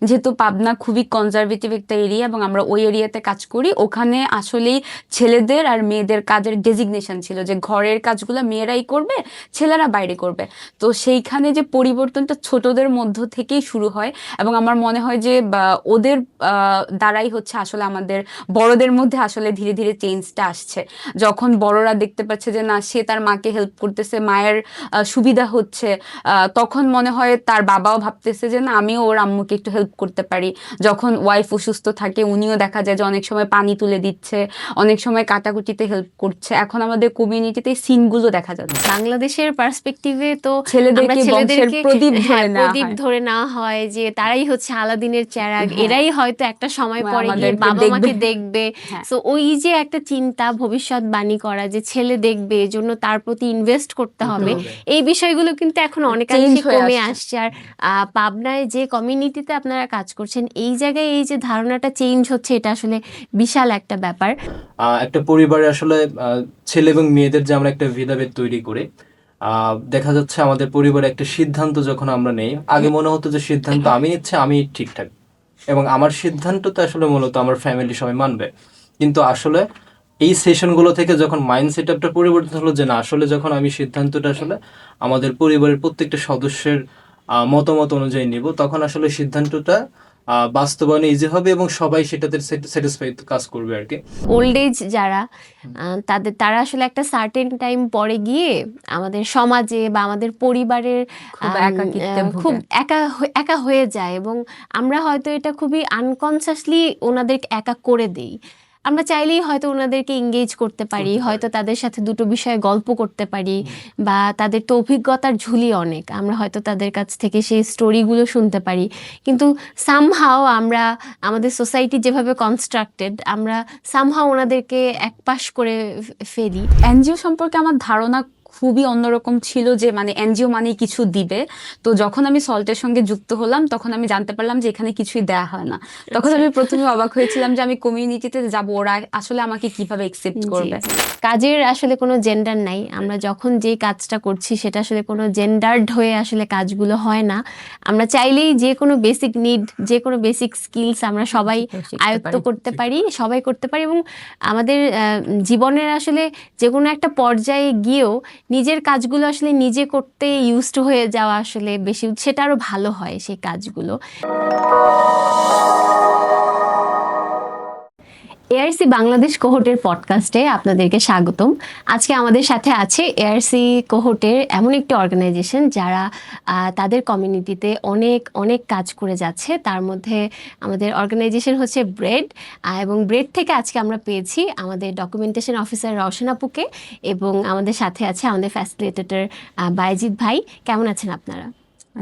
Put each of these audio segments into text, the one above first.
যেহেতু পাবনা খুবই কনজারভেটিভ একটা এরিয়া এবং আমরা ওই এরিয়াতে কাজ করি, ওখানে আসলেই ছেলেদের আর মেয়েদের কাজের ডেজিগনেশন ছিল যে ঘরের কাজগুলো মেয়েরাই করবে, ছেলেরা বাইরে করবে। তো সেইখানে যে পরিবর্তনটা ছোটদের মধ্য থেকেই শুরু হয়, এবং আমার মনে হয় যে ওদের দ্বারাই হচ্ছে আসলে আমাদের বড়দের মধ্যে আসলে ধীরে ধীরে চেঞ্জটা আসছে। যখন বড়রা দেখতে পাচ্ছে যে না, সে তার মাকে হেল্প করতেছে, মায়ের সুবিধা হচ্ছে, তখন মনে হয় তার বাবাও ভাবতেছে যে না, আমিও ওর আম্মুকে একটু হেল্প করতে পারি। যখন ওয়াইফ অসুস্থ থাকে, উনিও দেখা যায় যে অনেক সময় পানি তুলে দিচ্ছে, অনেক সময় কাটাকুটিতে হেল্প করছে। এখন আমাদের কমিউনিটিতে সিনগুলো দেখা যাচ্ছে। বাংলাদেশের পার্সপেক্টিভে তো আমরা ছেলেদেরকে বংশের ছেলেদেরকে প্রদীপ ধরে নেওয়া প্রদীপ হয়, ধরে নেওয়া হয় যে তারাই হচ্ছে আলাদিনের চেরাগ, হ্যাঁ, এরাই হয়তো একটা সময় পরে গিয়ে আমাদেরকে বাবা দেখবে। মাকে দেখবে। হ্যাঁ, সো ওই যে একটা চিন্তা, ভবিষ্যৎবাণী করা যে ছেলে দেখবে, এজন্য তার প্রতি ইনভেস্ট করতে হবে, এই বিষয়গুলো কিন্তু এখন চেঞ্জ অনেকাংশে হয়ে কমে আসছে। আসছে। আর পাবনায় যে কমিউনিটিতে আপনারা কাজ করছেন, এই জায়গায় এই যে ধারণাটা চেঞ্জ হচ্ছে, এটা আসলে বিশাল একটা ব্যাপার। একটা পরিবারে আসলে ছেলে এবং মেয়েদের যে আমরা একটা ভেদাভেদ তৈরি করি, দেখা যাচ্ছে আমাদের পরিবারে একটা সিদ্ধান্ত যখন আমরা নেই, আগে মনে হতো যে সিদ্ধান্ত আমি নিচ্ছি, আমি ঠিকঠাক, এবং আমার সিদ্ধান্ত তো আসলে মূলত আমার ফ্যামিলি সবাই মানবে। কিন্তু আসলে এই সেশনগুলো থেকে যখন মাইন্ড সেট আপটা পরিবর্তন হলো যে না, আসলে যখন আমি সিদ্ধান্তটা আসলে আমাদের পরিবারের প্রত্যেকটা সদস্যের মতামত অনুযায়ী নিব, তখন আসলে সিদ্ধান্তটা বাস্তবায়নে ইজি হবে এবং সবাই সেটাতে স্যাটিসফাইড কাজ করবে আর কি। ওল্ড এজ যারা, তারা আসলে একটা সার্টেন টাইম পরে গিয়ে আমাদের সমাজে বা আমাদের পরিবারের খুব একাকিত্বে খুব ভোগে। একা হয়ে যায়, এবং আমরা হয়তো এটা খুবই আনকনসিয়াসলি ওনাদের একা করে দেই। আমরা চাইলেই হয়তো ওনাদেরকে এঙ্গেজ করতে পারি, হয়তো তাদের সাথে দুটো বিষয়ে গল্প করতে পারি, বা তাদের তো অভিজ্ঞতার ঝুলি অনেক, আমরা হয়তো তাদের কাছ থেকে সেই স্টোরিগুলো শুনতে পারি। কিন্তু সামহাও আমরা, আমাদের সোসাইটি যেভাবে কনস্ট্রাক্টেড, আমরা সামহাও ওনাদেরকে একপাশ করে ফেলি। এনজিও সম্পর্কে আমার ধারণা খুবই অন্যরকম ছিল, যে মানে এনজিও মানেই কিছু দিবে। তো যখন আমি সল্টের সঙ্গে যুক্ত হলাম, তখন আমি জানতে পারলাম যে এখানে কিছুই দেয়া হয় না। তখন আমি প্রথমে অবাক হয়েছিলাম যে আমি কমিউনিটিতে যাব, ওরা আসলে আমাকে কিভাবে একসেপ্ট করবে। কাজের আসলে কোনো জেন্ডার নাই, আমরা যখন যে কাজটা করছি সেটা আসলে কোনো জেন্ডার্ড হয়ে আসলে কাজগুলো হয় না। আমরা চাইলেই যে কোনো বেসিক নিড, যে কোনো বেসিক স্কিলস আমরা সবাই আয়ত্ত করতে পারি, সবাই করতে পারি। এবং আমাদের জীবনের আসলে যে কোনো একটা পর্যায়ে গিয়েও নিজের কাজগুলো আসলে নিজে করতে ইউজড হয়ে যাওয়া আসলে বেশি, সেটা আরও ভালো হয় সেই কাজগুলো। এআরসি বাংলাদেশ কোহোটের পডকাস্টে আপনাদেরকে স্বাগতম। আজকে আমাদের সাথে আছে এআরসি কোহোটের এমন একটি অর্গানাইজেশন যারা তাদের কমিউনিটিতে অনেক অনেক কাজ করে যাচ্ছে। তার মধ্যে আমাদের অর্গানাইজেশন হচ্ছে ব্রেড, এবং ব্রেড থেকে আজকে আমরা পেয়েছি আমাদের ডকুমেন্টেশন অফিসার রওশন আপুকে, এবং আমাদের সাথে আছে আমাদের ফ্যাসিলিটেটর বাইজিৎ ভাই। কেমন আছেন আপনারা?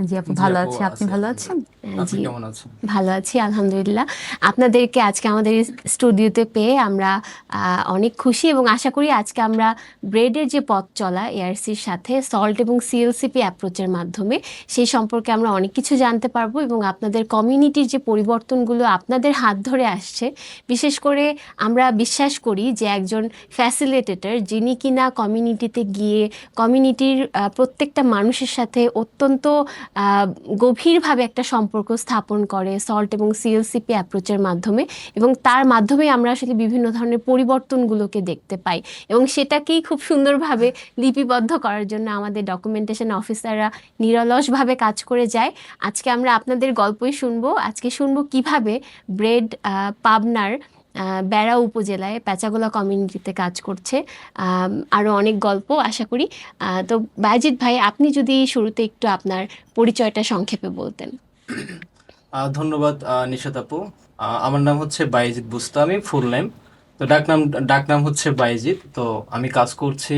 জি আপু, ভালো আছি, আপনি ভালো আছেন? জি, ভালো আছি আলহামদুলিল্লাহ। আপনাদেরকে আজকে আমাদের স্টুডিওতে পেয়ে আমরা অনেক খুশি, এবং আশা করি আজকে আমরা ব্রেডের যে পথ চলা এআরসির সাথে সল্ট এবং সিএলসিপি অ্যাপ্রোচের মাধ্যমে সেই সম্পর্কে আমরা অনেক কিছু জানতে পারবো, এবং আপনাদের কমিউনিটির যে পরিবর্তনগুলো আপনাদের হাত ধরে আসছে, বিশেষ করে আমরা বিশ্বাস করি যে একজন ফ্যাসিলিটেটর যিনি কিনা কমিউনিটিতে গিয়ে কমিউনিটির প্রত্যেকটা মানুষের সাথে অত্যন্ত গভীরভাবে একটা সম্পর্ক স্থাপন করে সল্ট এবং সিএলসিপি অ্যাপ্রোচের মাধ্যমে, এবং তার মাধ্যমে আমরা আসলে বিভিন্ন ধরনের পরিবর্তনগুলোকে দেখতে পাই, এবং সেটাকেই খুব সুন্দরভাবে লিপিবদ্ধ করার জন্য আমাদের ডকুমেন্টেশন অফিসাররা নিরলসভাবে কাজ করে যায়। আজকে আমরা আপনাদের গল্পই শুনবো। আজকে শুনবো কিভাবে ব্রেড পাবনার বেড়া উপজেলায় পেঁচাগোলা কমিউনিটিতে কাজ করছে। আরও অনেক গল্প আশা করি। তো বাইজিৎ ভাই, আপনি যদি শুরুতে একটু আপনার পরিচয়টা সংক্ষেপে বলতেন। ধন্যবাদ নিশাত আপু। আমার নাম হচ্ছে বাইজিৎ বুস্তামি, ফুল নেম। তো ডাকনাম হচ্ছে বাইজিৎ। তো আমি কাজ করছি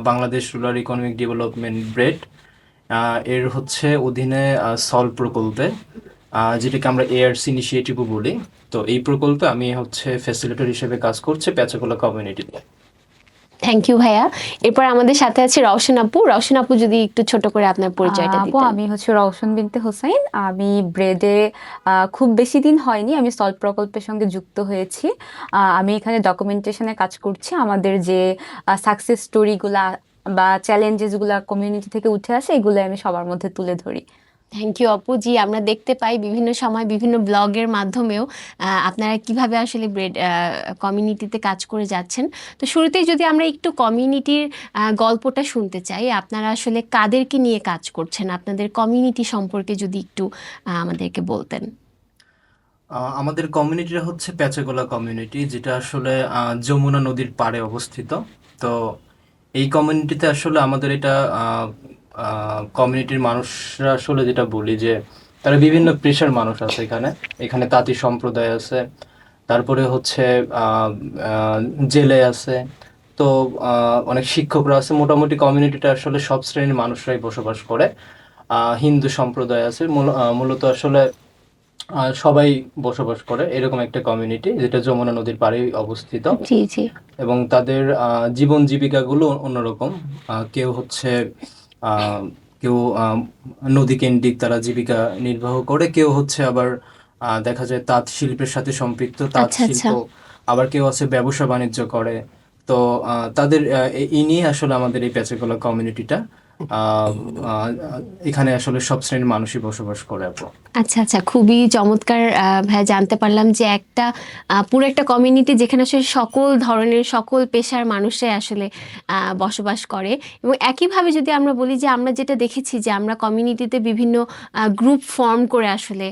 Bangladesh rural economic development bread এর হচ্ছে অধীনে সল প্রকল্পে, যেটাকে আমরা এআরসি ইনিশিয়েটিভও বলি। তো এই প্রকল্পে আমি হচ্ছে ফ্যাসিলিটেটর হিসেবে কাজ করছি পেঁচাগোলা কমিউনিটিতে। থ্যাংক ইউ ভাইয়া। এরপর আমাদের সাথে আছে রওশন আপু। রওশন আপু যদি একটু ছোট করে আপনার পরিচয়টা আপু, দিতেন। আমি হচ্ছে রওশন বিনতে হোসাইন। আমি ব্রেডে খুব বেশি দিন হয়নি, আমি সল্ট প্রকল্পের সঙ্গে যুক্ত হয়েছি। আমি এখানে ডকুমেন্টেশনে কাজ করছি। আমাদের যে সাকসেস স্টোরিগুলা বা চ্যালেঞ্জেস গুলা কমিউনিটি থেকে উঠে আসে, এগুলো আমি সবার মধ্যে তুলে ধরি। থ্যাংক ইউ আপু। জি, আমরা দেখতে পাই বিভিন্ন সময় বিভিন্ন ব্লগের মাধ্যমেও আপনারা কিভাবে আসলে ব্রেড কমিউনিটিতে কাজ করে যাচ্ছেন। তো শুরুতেই যদি আমরা একটু কমিউনিটির গল্পটা শুনতে চাই, আপনারা আসলে কাদেরকে নিয়ে কাজ করছেন, আপনাদের কমিউনিটি সম্পর্কে যদি একটু আমাদেরকে বলতেন। আমাদের কমিউনিটিটা হচ্ছে প্যাচাগোলা কমিউনিটি, যেটা আসলে যমুনা নদীর পাড়ে অবস্থিত। তো এই কমিউনিটিতে আসলে আমাদের এটা কমিউনিটির মানুষরা আসলে যেটা বলি যে তারা বিভিন্ন পেশার মানুষ আছে এখানে। এখানে তাঁতি সম্প্রদায় আছে, তারপরে হচ্ছে আহ, আহ, জেলে আছে, তো অনেক শিক্ষকরা আছে। মোটামুটি কমিউনিটিটা আসলে সব শ্রেণীর মানুষরাই বসবাস করে। হিন্দু সম্প্রদায় আছে, মূলত আসলে সবাই বসবাস করে এরকম একটা কমিউনিটি, যেটা যমুনা নদীর পাড়েই অবস্থিত। জি জি। এবং তাদের জীবন জীবিকাগুলো অন্যরকম। কেউ হচ্ছে আহ, কেউ নদী কেন্দ্রিক তারা জীবিকা নির্বাহ করে, কেউ হচ্ছে আবার দেখা যায় তাঁত শিল্পের সাথে সম্পৃক্ত, তাঁত আচ্ছা শিল্প। আচ্ছা। আবার কেউ আছে ব্যবসা বাণিজ্য করে। তো তাদের এই নিয়ে আসলে আমাদের এই পেঁচাগোলা কমিউনিটিটা। আহ, আহ, এখানে আসলে সব শ্রেণীর মানুষই বসবাস করে আপু। আচ্ছা আচ্ছা, খুবই চমৎকার। ভাইয়া, জানতে পারলাম যে একটা পুরো একটা কমিউনিটি যেখানে আসলে সকল ধরনের সকল পেশার মানুষরাই আসলে বসবাস করে। এবং একইভাবে যদি আমরা বলি যে আমরা যেটা দেখেছি যে আমরা কমিউনিটিতে বিভিন্ন গ্রুপ ফর্ম করে আসলে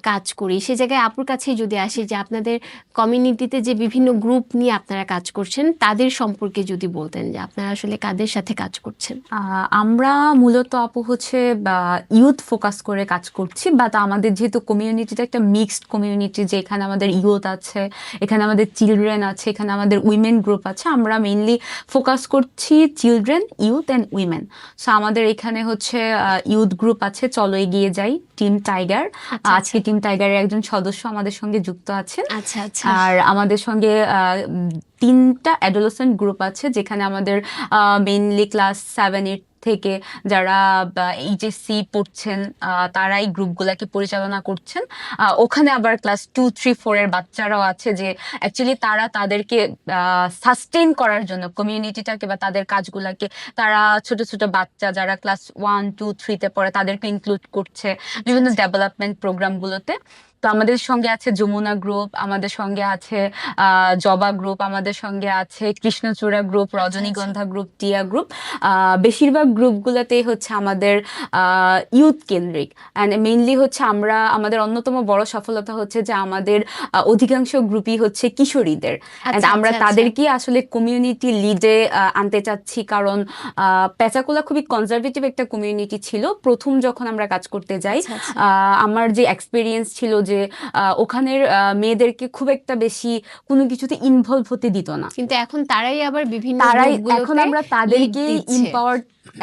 কাজ করি, সে জায়গায় আপুর কাছেই যদি আসি যে আপনাদের কমিউনিটিতে যে বিভিন্ন গ্রুপ নিয়ে আপনারা কাজ করছেন তাদের সম্পর্কে যদি বলতেন যে আপনারা আসলে কাদের সাথে কাজ করছেন। আমরা মূলত আপু হচ্ছে ইউথ ফোকাস করে কাজ করছি, বাট আমাদের যেহেতু কমিউনিটিটা একটা মিক্সড কমিউনিটি, যে এখানে আমাদের ইউথ আছে, এখানে আমাদের চিলড্রেন আছে, এখানে আমাদের উইমেন গ্রুপ আছে। আমরা মেইনলি ফোকাস করছি children, youth and women. So আমাদের এখানে হচ্ছে ইউথ গ্রুপ আছে চলো এগিয়ে যাই, টিম টাইগার। আচ্ছা আজকে টিম টাইগারের একজন সদস্য আমাদের সঙ্গে যুক্ত আছেন। আচ্ছা আচ্ছা। আর আমাদের সঙ্গে তিনটা অ্যাডোলেসেন্ট গ্রুপ আছে, যেখানে আমাদের মেইনলি ক্লাস 7-8 থেকে যারা এইচএসসি পড়ছেন তারাই গ্রুপগুলোকে পরিচালনা করছেন। ওখানে আবার ক্লাস 2, 3, 4 এর বাচ্চারাও আছে, যে অ্যাকচুয়ালি তারা তাদেরকে সাস্টেইন করার জন্য কমিউনিটিটাকে বা তাদের কাজগুলাকে তারা ছোট ছোট বাচ্চা যারা ক্লাস 1, 2, 3-তে পড়ে তাদেরকে ইনক্লুড করছে বিভিন্ন ডেভেলপমেন্ট প্রোগ্রামগুলোতে। তো আমাদের সঙ্গে আছে যমুনা গ্রুপ, আমাদের সঙ্গে আছে জবা গ্রুপ, আমাদের সঙ্গে আছে কৃষ্ণচূড়া গ্রুপ, রজনীগন্ধা গ্রুপ, টিয়া গ্রুপ। বেশিরভাগ গ্রুপগুলোতেই হচ্ছে আমাদের ইউথ কেন্দ্রিক। অ্যান্ড মেইনলি হচ্ছে আমরা আমাদের অন্যতম বড় সফলতা হচ্ছে যে আমাদের অধিকাংশ গ্রুপই হচ্ছে কিশোরীদের। And আচ্ছা আমরা আচ্ছা আচ্ছা। তাদেরকেই আসলে কমিউনিটি লিডে আনতে চাচ্ছি, কারণ পেঁচাকুলা খুবই কনজারভেটিভ একটা কমিউনিটি ছিল প্রথম যখন আমরা কাজ করতে যাই। আচ্ছা আচ্ছা। আমার যে এক্সপিরিয়েন্স ছিল যে ওখানের মেয়েদেরকে খুব একটা বেশি কোনো কিছুতে ইনভলভ হতে দিত না। কিন্তু এখন তারাই আবার বিভিন্ন তারাই এখন গ্রুপগুলোতে আমরা লিড তাদেরকেই দিচ্ছে। ইম্পাওয়ার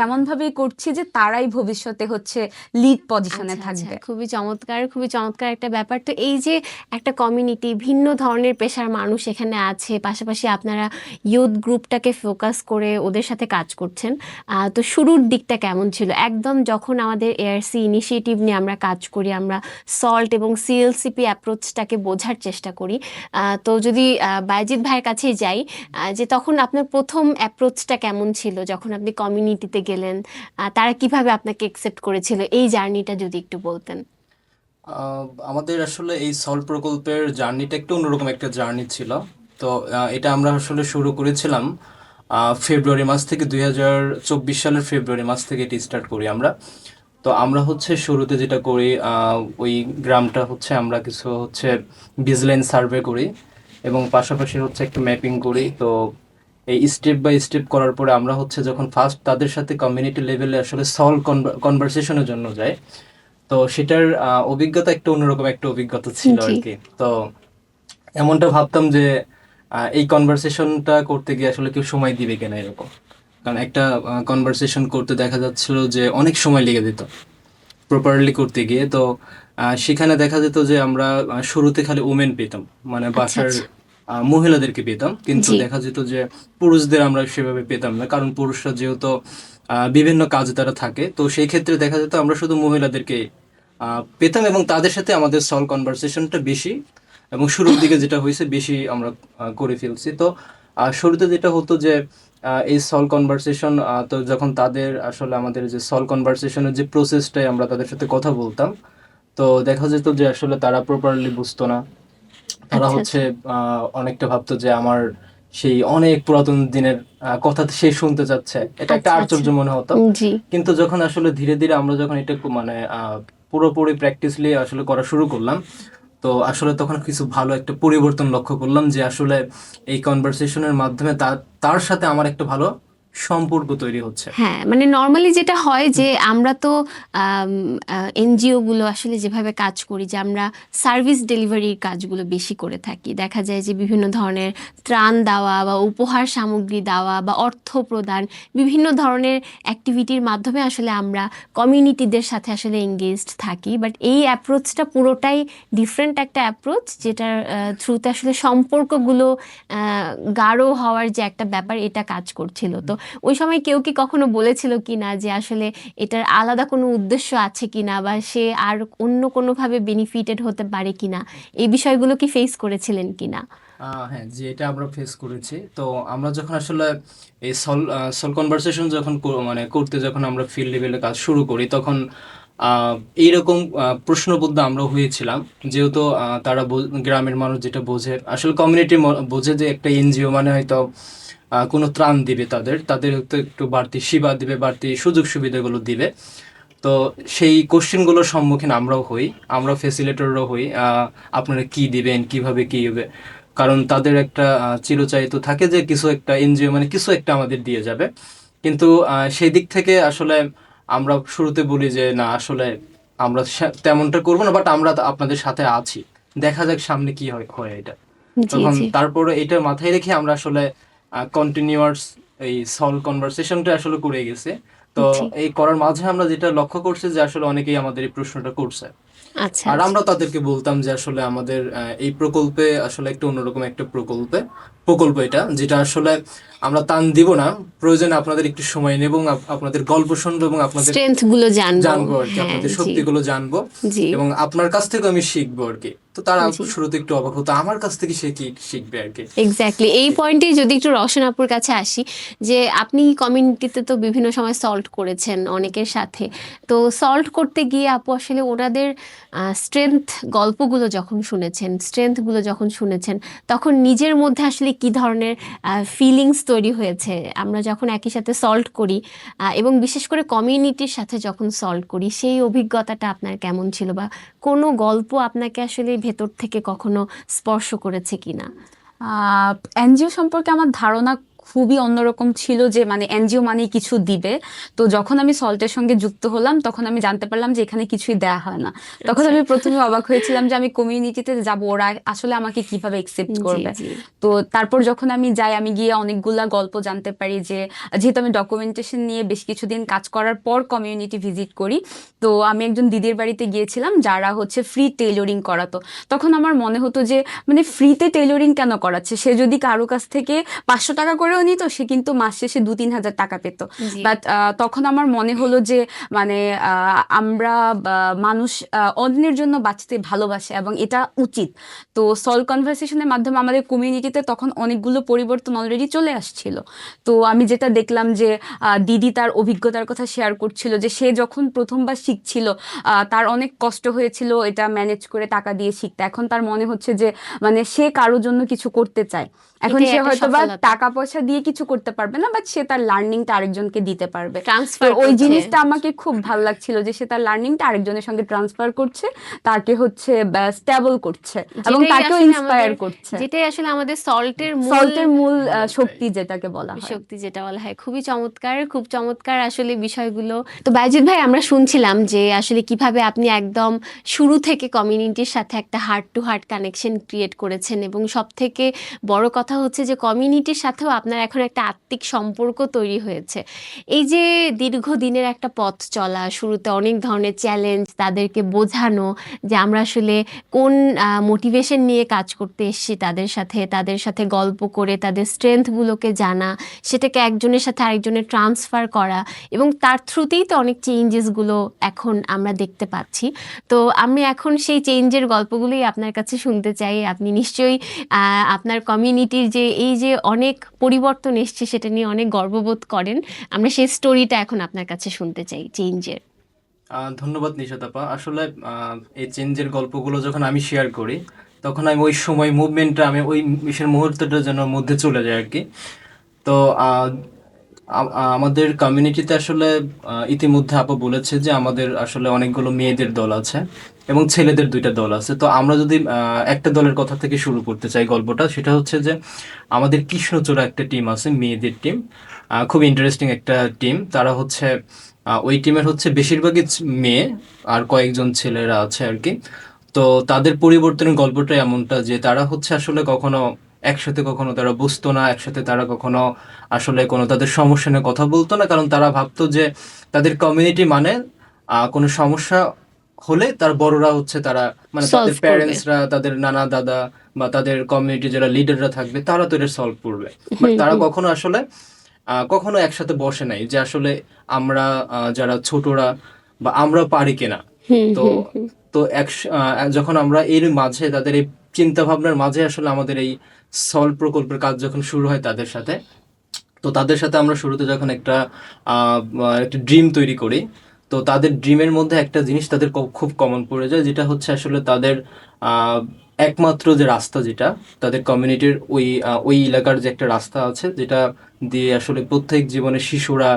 এমন ভাবেই করছি যে তারাই ভবিষ্যতে হচ্ছে লিড পজিশনে আচ্ছা আচ্ছা, থাকবে। খুবই চমৎকার, খুবই চমৎকার একটা ব্যাপার। তো এই যে একটা কমিউনিটি, ভিন্ন ধরনের পেশার মানুষ এখানে আছে, পাশাপাশি আপনারা ইউথ গ্রুপটাকে ফোকাস করে ওদের সাথে কাজ করছেন। তো শুরুর দিকটা কেমন ছিল? একদম যখন আমাদের এআরসি ইনিশিয়েটিভ নিয়ে আমরা কাজ করি, আমরা সল্ট এবং সিএলসিপি অ্যাপ্রোচটাকে বোঝার চেষ্টা করি। তো যদি বায়েজিদ ভাইয়ের কাছেই যাই, যে তখন আপনার প্রথম অ্যাপ্রোচটা কেমন ছিল যখন আপনি কমিউনিটিতে গেলেন? তারা কিভাবে আপনাকে একসেপ্ট করেছিল, এই জার্নিটা যদি একটু বলতেন। আমাদের আসলে এই সল্ট প্রকল্পের জার্নিটা একটু অন্যরকম একটা জার্নি ছিল। তো এটা আমরা আসলে শুরু করেছিলাম ফেব্রুয়ারি মাস থেকে, 2024 সালের ফেব্রুয়ারি মাস থেকে এটি স্টার্ট করি আমরা। তো আমরা হচ্ছে শুরুতে যেটা করি, ওই গ্রামটা হচ্ছে আমরা কিছু হচ্ছে ভিজিলেন্স সার্ভে করি, এবং পাশাপাশি হচ্ছে একটা ম্যাপিং করি। তো এই স্টেপ বাই স্টেপ করার পরে আমরা হচ্ছে যখন ফার্স্ট তাদের সাথে কমিউনিটি লেভেলে আসলে সলভ কনভারসেশনের জন্য যাই, তো সেটার অভিজ্ঞতা একটু অন্যরকম একটা অভিজ্ঞতা ছিল আর জি। কি। তো এমনটা ভাবতাম যে এই কনভারসেশনটা করতে গিয়ে আসলে কেউ সময় দিবে কিনা এরকম। কারণ একটা কনভারসেশন করতে দেখা যাচ্ছিল যে অনেক সময় লেগে যেত প্রপারলি করতে গিয়ে। তো সেখানে দেখা যেত যে আমরা শুরুতে খালি ওমেন পেতাম, মানে আচ্ছা বাসার আচ্ছা। মহিলাদেরকে পেতাম, কিন্তু জি। দেখা যেত যে পুরুষদের আমরা সেভাবে পেতাম না, কারণ পুরুষরা যেহেতু বিভিন্ন কাজে তারা থাকে। তো সেই ক্ষেত্রে দেখা যেত আমরা শুধু মহিলাদেরকে পেতাম, এবং তাদের সাথে আমাদের সল কনভারসেশনটা বেশি, এবং শুরুর দিকে যেটা হয়েছে বেশি আমরা করে ফেলছি। তো শুরুতে যেটা হতো যে এই সল কনভারসেশন, তো যখন তাদের আসলে আমাদের যে সল কনভারসেশনের যে প্রসেসটাই আমরা তাদের সাথে কথা বলতাম, তো দেখা যেত যে আসলে তারা প্রপারলি বুঝতো না। তারা আচ্ছা হচ্ছে আচ্ছা। অনেকটা ভাবতো যে আমার সেই অনেক পুরাতন দিনের কথা সে শুনতে চাচ্ছে, এটা একটা আচ্ছা আচ্ছা। আশ্চর্য মনে হতো। জি। কিন্তু যখন আসলে ধীরে ধীরে আমরা যখন এটা মানে পুরোপুরি প্র্যাকটিসলি আসলে করা শুরু করলাম, তো আসলে তখন কিছু ভালো একটা পরিবর্তন লক্ষ্য করলাম যে আসলে এই কনভারসেশনের মাধ্যমে তার সাথে আমার একটা ভালো সম্পর্ক তৈরি হচ্ছে। হ্যাঁ, মানে নর্মালি যেটা হয় যে আমরা তো এনজিও গুলো আসলে যেভাবে কাজ করি, যে আমরা সার্ভিস ডেলিভারির কাজগুলো বেশি করে থাকি। দেখা যায় যে বিভিন্ন ধরনের ত্রাণ দেওয়া বা উপহার সামগ্রী দেওয়া বা অর্থ প্রদান, বিভিন্ন ধরনের অ্যাক্টিভিটির মাধ্যমে আসলে আমরা কমিউনিটিদের সাথে আসলে এঙ্গেজড থাকি। বাট এই অ্যাপ্রোচটা পুরোটাই ডিফারেন্ট একটা অ্যাপ্রোচ, যেটার থ্রুতে আসলে সম্পর্কগুলো গাঢ় হওয়ার যে একটা ব্যাপার, এটা কাজ করছিল। তো ওই সময় কেউ কি কখনো বলেছিল কিনা যে আসলে এটার আলাদা কোনো উদ্দেশ্য আছে কিনা, বা সে আর অন্য কোনোভাবে বেনিফিটেড হতে পারে কিনা, এই বিষয়গুলো কি ফেস করেছিলেন কিনা? হ্যাঁ, যে এটা আমরা ফেস করেছি। তো আমরা যখন আসলে এই সল কনভারসেশন যখন মানে করতে যখন আমরা ফিল্ড লেভেলে কাজ শুরু করি, তখন আহ, এইরকম প্রশ্নবদ্ধ আমরা হয়েছিলাম। যেহেতু তারা গ্রামের মানুষ যেটা বোঝে, আসলে কমিউনিটি বোঝে যে একটা এনজিও মানে হয়তো কোনো ত্রাণ দিবে, তাদের তাদের হয়তো একটু বাড়তি সেবা দিবে, বাড়তি সুযোগ সুবিধাগুলো দিবে। তো সেই কোশ্চেনগুলোর সম্মুখীন আমরাও হই, আমরা ফেসিলেটররাও হই, আপনারা কি দিবেন, কিভাবে কি হবে। কারণ তাদের একটা চিরচাহিত থাকে যে কিছু একটা এনজিও মানে কিছু একটা আমাদের দিয়ে যাবে। কিন্তু সেই দিক থেকে আসলে আমরা শুরুতে বলি যে না, আসলে আমরা তেমনটা করবো না, বাট আমরা আপনাদের সাথে আছি, দেখা যাক সামনে কি হয় হয় এটা। জি তখন জি তারপরে এটা মাথায় রেখে আমরা আসলে কন্টিনিউয়াস এই সলভ কনভারসেশনটা আসলে করে গেছে। তো জি। এই করার মাঝে আমরা যেটা লক্ষ্য করছি যে আসলে অনেকেই আমাদের এই প্রশ্নটা করছে। আচ্ছা আর আচ্ছা। আমরা তাদেরকে বলতাম যে আসলে আমাদের এই প্রকল্পে আসলে একটা অন্যরকম একটা প্রকল্প এটা, যেটা আসলে আমরা টান দিব না, প্রয়োজনে আপনাদের একটু সময় নেব এবং আপনাদের গল্প শুনবো এবং আপনাদের স্ট্রেংথ গুলো জানবো। জানবো আর কি, হ্যাঁ। আপনাদের জি শক্তিগুলো জানবো জি এবং আপনার কাছ থেকে আমি শিখবো আর কি। তো তারা জি। শুরুতে একটু অবাক হতো, আমার কাছ থেকে সে কি শিখবে আর কি। এক্স্যাক্টলি, এই পয়েন্টে যদি একটু রওশন আপুর কাছে আসি, যে আপনি কমিউনিটিতে তো বিভিন্ন সময় সল্ট করেছেন অনেকের সাথে। তো সল্ট করতে গিয়ে আপু আসলে ওনাদের স্ট্রেংথগুলো যখন শুনেছেন, তখন নিজের মধ্যে আসলে কি ধরনের ফিলিংস তৈরি হয়েছে? আমরা যখন একই সাথে সল্ট করি এবং বিশেষ করে কমিউনিটির সাথে যখন সল্ট করি, সেই অভিজ্ঞতাটা আপনার কেমন ছিল, বা কোনো গল্প আপনাকে আসলে ভেতর থেকে কখনো স্পর্শ করেছে কিনা? এনজিও সম্পর্কে আমার ধারণা খুবই অন্যরকম ছিল, যে মানে এনজিও মানেই কিছু দিবে। তো যখন আমি সল্টের সঙ্গে যুক্ত হলাম, তখন আমি জানতে পারলাম যে এখানে কিছুই দেয়া হয় না। তখন আচ্ছা। আমি প্রথমে অবাক হয়েছিলাম যে আমি কমিউনিটিতে যাব, ওরা আসলে আমাকে কিভাবে একসেপ্ট জি করবে। জি। তো তারপর যখন আমি যাই, আমি গিয়ে অনেকগুলা গল্প জানতে পারি, যে যেহেতু আমি ডকুমেন্টেশন নিয়ে বেশ কিছুদিন কাজ করার পর কমিউনিটি ভিজিট করি, তো আমি একজন দিদির বাড়িতে গিয়েছিলাম যারা হচ্ছে ফ্রি টেইলরিং করাতো। তখন আমার মনে হতো যে মানে ফ্রিতে টেইলরিং কেন করাচ্ছে, সে যদি কারো কাছ থেকে 500 টাকা করেও নিত, সে কিন্তু মাস শেষে 2-3 হাজার টাকা পেত। জি। বাট তখন আমার মনে হলো যে মানে আমরা মানুষ অন্যের জন্য বাঁচতে ভালোবাসে এবং এটা উচিত। তো সল কনভারসেশনের মাধ্যমে আমাদের কমিউনিটিতে তখন অনেকগুলো পরিবর্তন অলরেডি চলে আসছিল। তো আমি যেটা দেখলাম যে দিদি তার অভিজ্ঞতার কথা শেয়ার করছিল, যে সে যখন প্রথমবার শিখছিল, তার অনেক কষ্ট হয়েছিল এটা ম্যানেজ করে টাকা দিয়ে শিখতে। এখন তার মনে হচ্ছে যে মানে সে কারোর জন্য কিছু করতে চায়। এখন এটাই সে একটা হয়তো বা সফলতা। টাকা পয়সা দিয়ে কিছু করতে পারবে না, বাট সে তার লার্নিংটা আরেকজনকে দিতে পারবে। তো ট্রান্সফার ওই করছে। জিনিসটা আমাকে খুব ভালো লাগছিল, যে সে তার লার্নিংটা আরেকজনের সঙ্গে ট্রান্সফার করছে, তাকে হচ্ছে স্টেবল করছে এবং যেটাই তাকেও আসলে ইন্সপায়ার আমাদের করছে। যেটাই আসলে আমাদের সল্টের মূল সল্টের মূল শক্তি যেটাকে বলা হয়। শক্তি, যেটা বলা হয়। খুবই চমৎকার, খুব চমৎকার আসলে বিষয়গুলো। তো বাইজিদ ভাই, আমরা শুনছিলাম যে আসলে কিভাবে আপনি একদম শুরু থেকে কমিউনিটির সাথে একটা heart to heart connection create করেছেন, এবং সব থেকে বড় কথা হচ্ছে যে কমিউনিটির সাথেও আপনার এখন একটা আত্মিক সম্পর্ক তৈরি হয়েছে। এই যে দীর্ঘদিনের একটা পথ চলা, শুরুতে অনেক ধরনের চ্যালেঞ্জ, তাদেরকে বোঝানো যে আমরা আসলে কোন মোটিভেশন নিয়ে কাজ করতে এসেছি, তাদের সাথে গল্প করে তাদের স্ট্রেংথগুলোকে জানা, সেটাকে একজনের সাথে আরেকজনের ট্রান্সফার করা, এবং তার থ্রুতেই তো অনেক চেঞ্জেসগুলো এখন আমরা দেখতে পাচ্ছি। তো আমি এখন সেই চেঞ্জের গল্পগুলোই আপনার কাছে শুনতে চাই। আপনি নিশ্চয়ই আপনার কমিউনিটির যে এই যে অনেক পরিবর্তন পরিবর্তন এসছে সেটা নিয়ে অনেক গর্ববোধ করেন। আমরা সেই স্টোরিটা এখন আপনার কাছে শুনতে চাই চেঞ্জের। ধন্যবাদ নিশাতাপা। আসলে এই চেঞ্জের গল্পগুলো যখন আমি শেয়ার করি তখন আমি ওই সময় মুভমেন্টটা আমি ওই বিশেষ মুহূর্তটা যেন মধ্যে চলে যায় আর কি। তো আহ, আমাদের কমিউনিটিতে আসলে ইতিমধ্যে আপু বলেছে যে আমাদের আসলে অনেকগুলো মেয়েদের দল আছে এবং ছেলেদের দুইটা দল আছে। তো আমরা যদি একটা দলের কথা থেকে শুরু করতে চাই গল্পটা, সেটা হচ্ছে যে আমাদের কৃষ্ণচূড়া একটা টিম আছে, মেয়েদের টিম। খুব ইন্টারেস্টিং একটা টিম। তারা হচ্ছে ওই টিমের হচ্ছে বেশিরভাগই মেয়ে আর কয়েকজন ছেলেরা আছে আর কি। তো তাদের পরিবর্তনের গল্পটা এমনটা যে তারা হচ্ছে আসলে কখনো একসাথে কখনো তারা বুঝতো না, একসাথে তারা কখনো আসলে কোনো তাদের সমস্যা নিয়ে কথা বলতো না, কারণ তারা ভাবতো যে তাদের কমিউনিটি মানে কোনো সমস্যা হলে তার বড়রা হচ্ছে তারা মানে সলভ তাদের করবে। প্যারেন্টসরা, তাদের নানা দাদা বা তাদের কমিউনিটি যারা লিডাররা থাকবে তারা তো এটা সলভ করবে। বাট তারা কখনো আসলে কখনো একসাথে বসে নাই যে আসলে আমরা যারা ছোটরা বা আমরা পারি কিনা। তো তো যখন আমরা এর মাঝে তাদের এই চিন্তা ভাবনার মাঝে আসলে আমাদের এই সলভ প্রকল্পের কাজ যখন শুরু হয় তাদের সাথে, তো তাদের সাথে আমরা শুরুতে যখন একটা ড্রিম তৈরি করি, তো তাদের ড্রিমের মধ্যে একটা জিনিস তাদের খুব কমন পড়ে যায়, যেটা হচ্ছে আসলে তাদের আহ, একমাত্র যে রাস্তা, যেটা তাদের কমিউনিটির ওই এলাকার যে একটা রাস্তা আছে যেটা দিয়ে আসলে প্রত্যেক জীবনে শিশুরা,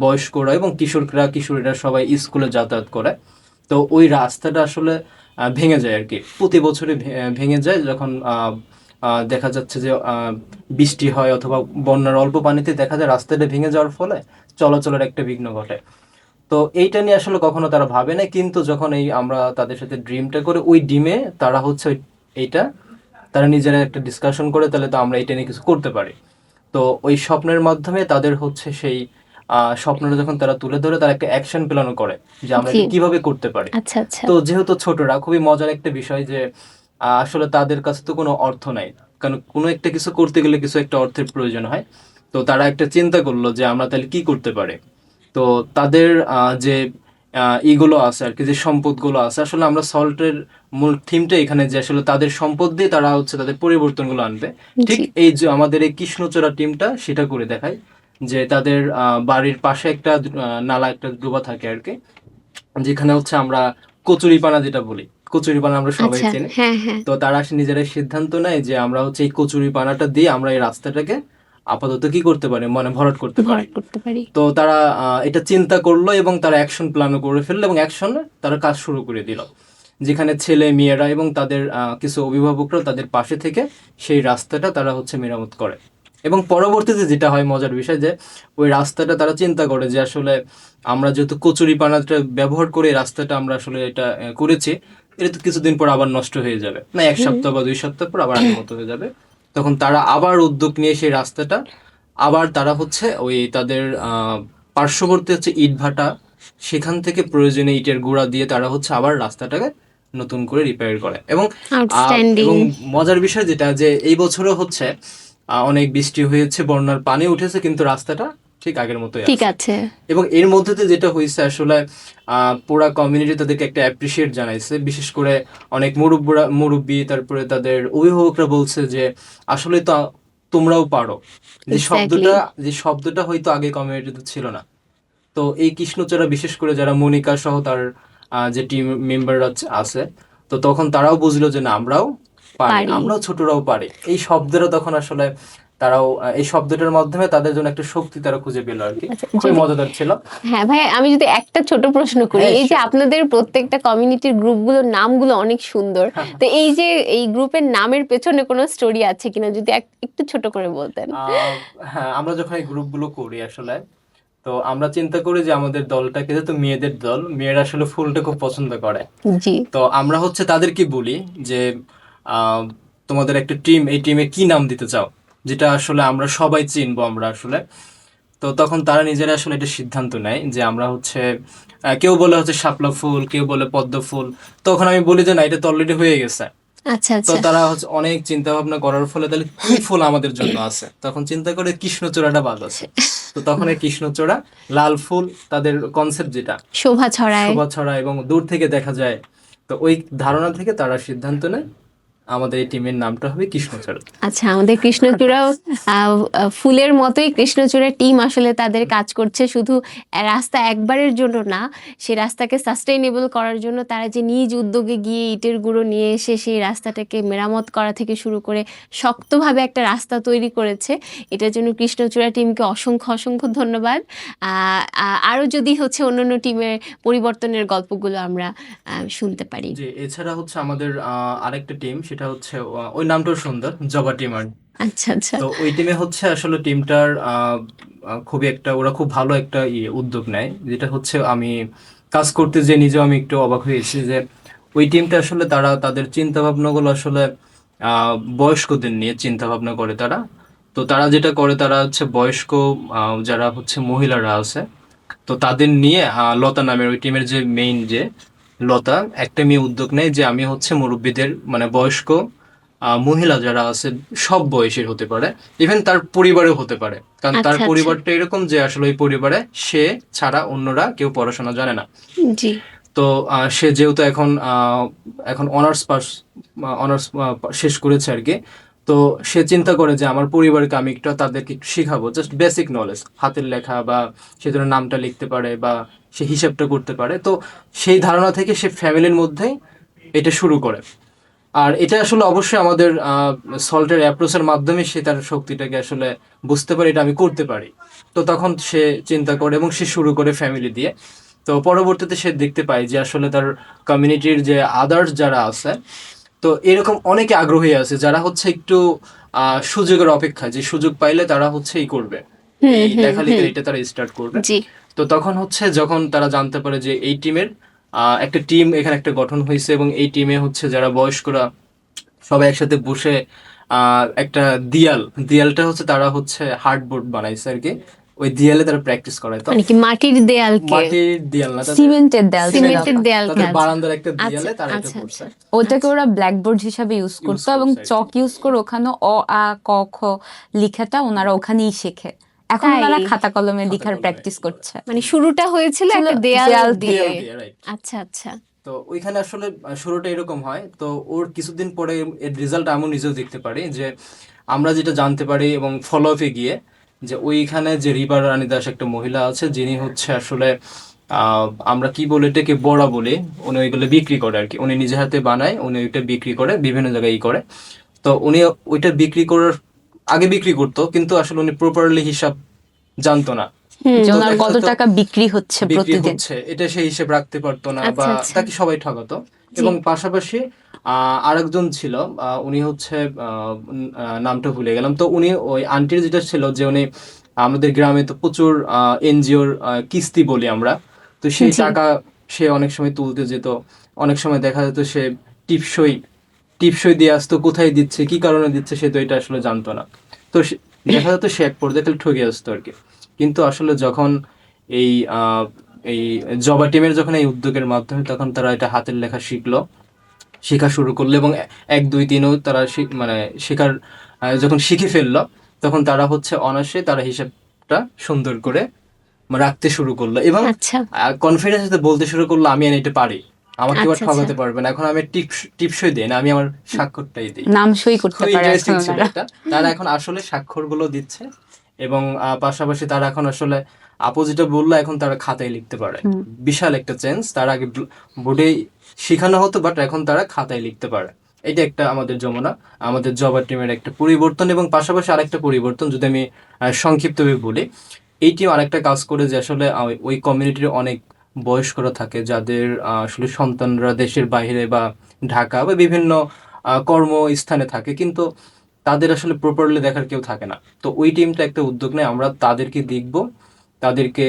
বয়স্করা এবং কিশোরীরা সবাই স্কুলে যাতায়াত করে। তো ওই রাস্তাটা আসলে ভেঙে যায় আর কি, প্রতি বছরই ভেঙে যায় যখন দেখা যাচ্ছে যে বৃষ্টি হয় অথবা বন্যার অল্প পানিতে দেখা যায় রাস্তাটা ভেঙে যাওয়ার ফলে চলাচলের একটা বিঘ্ন ঘটে। তো এইটা নিয়ে আসলে কখনো তারা ভাবে না, কিন্তু যখন আমরা তাদের সাথে ড্রিমটা করে ওই ডিমে তারা হচ্ছে এইটা তারা নিজেরা একটা ডিসকাশন করে, তাহলে তো আমরা এটা নিয়ে কিছু করতে পারি। তো ওই স্বপ্নের মাধ্যমে তাদের হচ্ছে সেই স্বপ্নটা যখন তারা তুলে ধরে তারা একটা অ্যাকশন প্ল্যানও করে যে আমরা জি। এটা কিভাবে করতে পারি। আচ্ছা আচ্ছা। তো যেহেতু ছোটরা, খুবই মজার একটা বিষয় যে আসলে তাদের কাছে তো কোনো অর্থ নাই, কারণ কোনো একটা কিছু করতে গেলে কিছু একটা অর্থের প্রয়োজন হয়। তো তারা একটা চিন্তা করলো যে আমরা তাহলে কি করতে পারি। তো তাদের যে ইগুলো আছে আর কি, যে সম্পদগুলো আছে, আসলে আমরা সল্টের মূল থিমটা এখানে যে আসলে তাদের সম্পদ দিয়ে তারা হচ্ছে তাদের পরিবর্তনগুলো আনবে। ঠিক জি। এই যে আমাদের এই কৃষ্ণচূড়া টিমটা সেটা করে দেখায় যে তাদের বাড়ির পাশে একটা নালা, একটা ডোবা থাকে আর কি, যেখানে হচ্ছে আমরা কচুরিপানা যেটা বলি, কচুরিপানা আমরা সবাই আচ্ছা, চিনি। হ্যাঁ হ্যাঁ। তো তারা নিজেরাই সিদ্ধান্ত নেয় যে আমরা হচ্ছে এই কচুরিপানাটা দিয়ে আমরা এই রাস্তাটাকে আপাতত কি করতে পারি, মানে ভরাট করতে পারি। ভরাট করতে পারি। তো তারা এটা চিন্তা করলো এবং তারা অ্যাকশন প্ল্যানও করে ফেললো এবং অ্যাকশনে তারা কাজ শুরু করে দিল, যেখানে ছেলে মেয়েরা এবং তাদের কিছু অভিভাবকরা তাদের পাশে থেকে সেই রাস্তাটা তারা হচ্ছে মেরামত করে। এবং পরবর্তীতে যেটা হয় মজার বিষয়, যে ওই রাস্তাটা তারা চিন্তা করে যে আসলে আমরা যেহেতু কচুরিপানাটা ব্যবহার করে এই রাস্তাটা আমরা আসলে এটা করেছি, এটা তো কিছুদিন পর আবার নষ্ট হয়ে যাবে, না 1 সপ্তাহ বা 2 সপ্তাহ পর আবার আগের মতো হয়ে যাবে। তখন তারা আবার উদ্যোগ নিয়ে সেই রাস্তাটা আবার তারা হচ্ছে ওই তাদের পার্শ্ববর্তী হচ্ছে ইটভাটা, সেখান থেকে প্রয়োজনীয় ইটের গুঁড়া দিয়ে তারা হচ্ছে আবার রাস্তাটাকে নতুন করে রিপেয়ার করে। এবং আউটস্ট্যান্ডিং। এবং মজার বিষয় যেটা, যে এই বছরও হচ্ছে অনেক বৃষ্টি হয়েছে, বন্যার পানি উঠেছে, কিন্তু রাস্তাটা ঠিক আগের মতোই ঠিক আছে। আছে। এবং এর মধ্যে দিয়ে যেটা হয়েছে আসলে পুরা কমিউনিটি তাদেরকে একটা অ্যাপ্রিসিয়েট জানাইছে, বিশেষ করে অনেক মুরব্বী, তারপরে তাদের অভিভাবকরা বলছে যে আসলে তো তোমরাও পারো। যে এক্স্যাক্টলি। শব্দটা হয়তো আগে কমিউনিটিতে ছিল না। তো এই কৃষ্ণচূড়া, বিশেষ করে যারা মনিকা সহ তার যে টিম মেম্বার আছে, তো তখন তারাও বুঝলো যে না, আমরাও পারি, পারি। আমরাও ছোটরাও পারি। এই শব্দটা তখন আসলে তারাও এই শব্দটার মাধ্যমে তাদের জন্য একটা শক্তি তারা খুঁজে পেল আর কি। আচ্ছা, খুবই যদি মজাদার ছিল। হ্যাঁ ভাই, আমি যদি একটা ছোট প্রশ্ন করি, হ্যাঁ, এই যে sure. আপনাদের প্রত্যেকটা কমিউনিটির গ্রুপগুলোর নামগুলো অনেক সুন্দর, তো এই যে এই গ্রুপের নামের পেছনে কোনো স্টোরি আছে কিনা যদি একটু ছোট করে বলতেন। হ্যাঁ, আমরা যখন এই গ্রুপগুলো করি আসলে, তো আমরা চিন্তা করি যে আমাদের দলটাকে, যেহেতু মেয়েদের দল, মেয়েরা আসলে ফুলটা খুব পছন্দ করে। জি। তো আমরা হচ্ছে তাদেরকে বলি যে আহ, তোমাদের একটা টিম, এই টিমে কি নাম দিতে চাও, যেটা আসলে আমরা সবাই চিনবো আমরা আসলে। তো তখন তারা নিজেরা আসলে এটা সিদ্ধান্ত নেয় যে আমরা হচ্ছে কেউ বলে হচ্ছে শাপলা ফুল, কেউ বলে পদ্ম ফুল। তখন আমি বলি যে না, এটা তো অলরেডি হয়ে গেছে। আচ্ছা তো আচ্ছা। তারা হচ্ছে অনেক চিন্তা ভাবনা করার ফলে তাহলে কি ফুল আমাদের জন্য আছে, তখন চিন্তা করে কৃষ্ণচূড়াটা বাদ আছে। তো তখন এই কৃষ্ণচূড়া, লাল ফুল, তাদের কনসেপ্ট যেটা শোভা ছড়ায়। শোভা ছড়া এবং দূর থেকে দেখা যায়। তো ওই ধারণা থেকে তারা সিদ্ধান্ত নেয় আমাদের এই টিমের নামটা হবে কৃষ্ণচূড়া। আচ্ছা, আমাদের কৃষ্ণচূড়াও ফুলের মতোই কৃষ্ণচূড়া টিম আসলে তাদের কাজ করছে শুধু রাস্তা একবারের জন্য না, সেই রাস্তাকে সাস্টেইনেবল করার জন্য তারা যে নিজ উদ্যোগে গিয়ে ইটের গুঁড়ো নিয়ে এসে সেই রাস্তাটাকে মেরামত করা থেকে শুরু করে শক্তভাবে একটা রাস্তা তৈরি করেছে। এটার জন্য কৃষ্ণচূড়া টিমকে অসংখ্য অসংখ্য ধন্যবাদ। আরও যদি হচ্ছে অন্যান্য টিমের পরিবর্তনের গল্পগুলো আমরা শুনতে পারি। যে এছাড়া হচ্ছে আমাদের আরেকটা টিম, সেটা হচ্ছে ওই নামটাও সুন্দর, জবা টিম। আচ্ছা আচ্ছা। তো ওই টিমে হচ্ছে আসলে টিমটার খুবই একটা, ওরা খুব ভালো একটা উদ্যোগ নেয়, যেটা হচ্ছে আমি কাজ করতে যে নিজেও আমি একটু অবাক হয়েছি যে ওই টিমটা আসলে তারা তাদের চিন্তা ভাবনাগুলো আসলে বয়স্কদের নিয়ে চিন্তা ভাবনা করে তারা। তো তারা যেটা করে, তারা হচ্ছে বয়স্ক যারা হচ্ছে মহিলারা আছে, তো তাদের নিয়ে লতা নামের ওই টিমের যে মেইন যে লতা, একটা মেয়ে উদ্যোগ নেয় যে আমি হচ্ছে মুরব্বীদের মানে বয়স্ক মহিলা যারা আছে, সব বয়সের হতে পারে, ইভেন তার পরিবারেও হতে পারে, কারণ তার আচ্ছা আচ্ছা। পরিবারটা এরকম যে আসলে ওই পরিবারে সে ছাড়া অন্যরা কেউ পড়াশোনা জানে না। জি। তো সে যেহেতু এখন এখন অনার্স শেষ করেছে আর কি, তো সে চিন্তা করে যে আমার পরিবারকে আমি একটু তাদেরকে একটু শিখাবো, জাস্ট বেসিক নলেজ, হাতের লেখা বা সে যেন নামটা লিখতে পারে বা সে হিসাবটা করতে পারে। তো সেই ধারণা থেকে সে ফ্যামিলির মধ্যেই এটা শুরু করে। আর এটা আসলে অবশ্যই আমাদের সল্টের অ্যাপ্রোচের মাধ্যমে সে তার শক্তিটাকে আসলে বুঝতে পারে, এটা আমি করতে পারি। তো তখন সে চিন্তা করে এবং সে শুরু করে ফ্যামিলি দিয়ে। তো পরবর্তীতে সে দেখতে পায় যে আসলে তার কমিউনিটির যে আদার্স যারা আছে, তো এরকম অনেকে আগ্রহী আছে যারা হচ্ছে একটু সুযোগের অপেক্ষা, যে সুযোগ পাইলে তারা হচ্ছে এই করবে, এই লেখালেখির এটা তারা স্টার্ট করবে। জি। তো তখন হচ্ছে যখন তারা জানতে পারে যে এই টিমের একটা টিম এখানে একটা গঠন হয়েছে, এবং এই টিমে হচ্ছে যারা বয়স্করা সবাই একসাথে বসে একটা দেয়ালটা হচ্ছে তারা হচ্ছে হার্ডবোর্ড বানাইছে আর কি, ওই দেয়ালে তারা প্র্যাকটিস করায়। তো মানে কি মাটির দেয়ালকে? মাটির দেয়াল না, তাদের সিমেন্টের দেয়াল ছিল সিমেন্টের দেয়ালকে। তাদের আচ্ছা বারান্দার একটা আচ্ছা দেয়ালে তারা এটা আচ্ছা করছে। আচ্ছা। ওটাকে ওরা ব্ল্যাকবোর্ড হিসাবে ইউজ করতো এবং করছে আর কি। চক ইউজ করে ওখানে অ আ ক খ লেখাটা ওনারা ওখানেই শেখে। এখন তাই? ওনারা খাতা কলমে লেখার কলমে প্র্যাকটিস করে। করছে। মানে শুরুটা হয়েছিল ছিল একটা দেয়াল দেয়াল দিয়ে। দেয়াল দিয়ে, রাইট। আচ্ছা আচ্ছা। তো ওইখানে আসলে শুরুটা এরকম হয়। তো ওর কিছুদিন পরে এর রেজাল্ট আমি নিজেও দেখতে পারি, যে আমরা যেটা জানতে পারি এবং ফলো আপে গিয়ে, যে ওইখানে যে রিবার রানী দাস একটা মহিলা আছে, যিনি হচ্ছে আসলে আমরা কি বলে এটাকে বড়া বলি, উনি ওইগুলো বিক্রি করে আর কি, উনি নিজে হাতে বানায়, উনি ওইটা বিক্রি করে বিভিন্ন জায়গায় করে। তো উনি ওইটা বিক্রি করার আগে বিক্রি করতো, কিন্তু আসলে উনি প্রপারলি হিসাব জানতো না, যে তো ওনার দেখা কত যেত টাকা বিক্রি হচ্ছে বিক্রি প্রতিদিন। হচ্ছে এটা সেই হিসেব রাখতে পারতো না, আচ্ছা বা আচ্ছা। তাকে সবাই ঠকাতো। জি। এবং পাশাপাশি আরেকজন ছিল, উনি হচ্ছে নামটা ভুলে গেলাম। তো উনি ওই আন্টির যেটা ছিল, যে উনি আমাদের গ্রামে তো প্রচুর এনজিওর কিস্তি বলি আমরা, তো সেই জি। টাকা সে অনেক সময় তুলতে যেত। অনেক সময় দেখা যেত সে টিপসই টিপসই দিয়ে আসতো, কোথায় দিচ্ছে কি কারণে দিচ্ছে সে তো এটা আসলে জানতো না। তো দেখা যেত সে এক পর্যায়ে খালি ঠকে আসতো আর কি। কিন্তু আসলে যখন এই এই জবা টিমের যখন এই উদ্যোগের মাধ্যমে তখন তারা এটা হাতের লেখা শেখা শুরু করলো, এবং 1 2 3ও তারা মানে শেখার যখন শিখে ফেললো, তখন তারা হচ্ছে অনায়াসে তারা হিসাবটা সুন্দর করে রাখতে শুরু করলো, এবং আচ্ছা কনফিডেন্স সাথে বলতে শুরু করলো আমি এটা পারি, আমাকে এবার আচ্ছা। ঠকাতে পারবে না। এখন আমি টিপসই দিই না, আমি আমার স্বাক্ষরটাই দিই। নাম সই করতে খুব পারে ইন্টারেস্টিং এখন ছিল ওনারা। এটা। তারা এখন আসলে স্বাক্ষরগুলো দিচ্ছে, এবং পাশাপাশি তারা এখন আসলে আপু যেটা বললো, এখন তারা খাতায় লিখতে পারে। হুম। বিশাল একটা চেঞ্জ, তারা আগে বোর্ডে শেখানো হতো, বাট এখন তারা খাতায় লিখতে পারে। এটা একটা আমাদের আমাদের জবা টিমের একটা পরিবর্তন, এবং পাশাপাশি আরেকটা পরিবর্তন যদি আমি সংক্ষিপ্তভাবে বলি, এই টিম আরেকটা কাজ করে যে আসলে ওই কমিউনিটির অনেক বয়স্করা থাকে, যাদের আসলে সন্তানরা দেশের বাইরে বা ঢাকা বা বিভিন্ন কর্মস্থানে থাকে, কিন্তু তাদের আসলে প্রপারলি দেখার কেউ থাকে না। তো ওই টিমটা একটা উদ্যোগ নেয়, আমরা তাদেরকে দেখব, তাদেরকে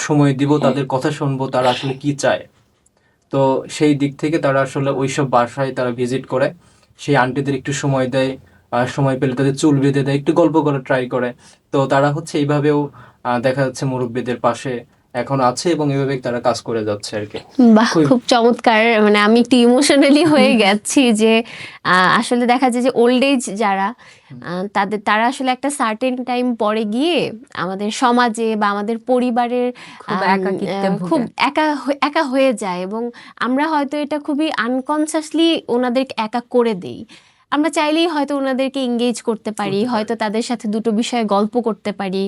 সময় দিব, তাদের কথা শুনবো, তারা আসলে কি চায়। তো সেই দিক থেকে তারা আসলে ওইসব বাসায় তারা ভিজিট করে, সেই আন্টিদের একটু সময় দেয়, সময় পেলে তাদের চুল বেঁধে দেয়, একটু গল্প করে ট্রাই করে। তো তারা হচ্ছে এইভাবেও দেখা যাচ্ছে মুরব্বীদের পাশে এখন আছে, এবং এইভাবে তারা কাজ করে যাচ্ছে আর কি। বাহ, খুব চমৎকার। মানে আমি একটু ইমোশনালি হয়ে গেছি যে আসলে দেখা যায় যে ওল্ড এজ যারা তারা আসলে একটা সার্টেন টাইম পরে গিয়ে আমাদের সমাজে বা আমাদের পরিবারের খুব একাকিত্বে খুব ভোগে। একা হয়ে যায়, এবং আমরা হয়তো এটা খুবই আনকনসিয়াসলি ওনাদের একা করে দেই। আমরা চাইলেই হয়তো ওনাদেরকে এঙ্গেজ করতে পারি, হয়তো তাদের সাথে দুটো বিষয়ে গল্প করতে পারি,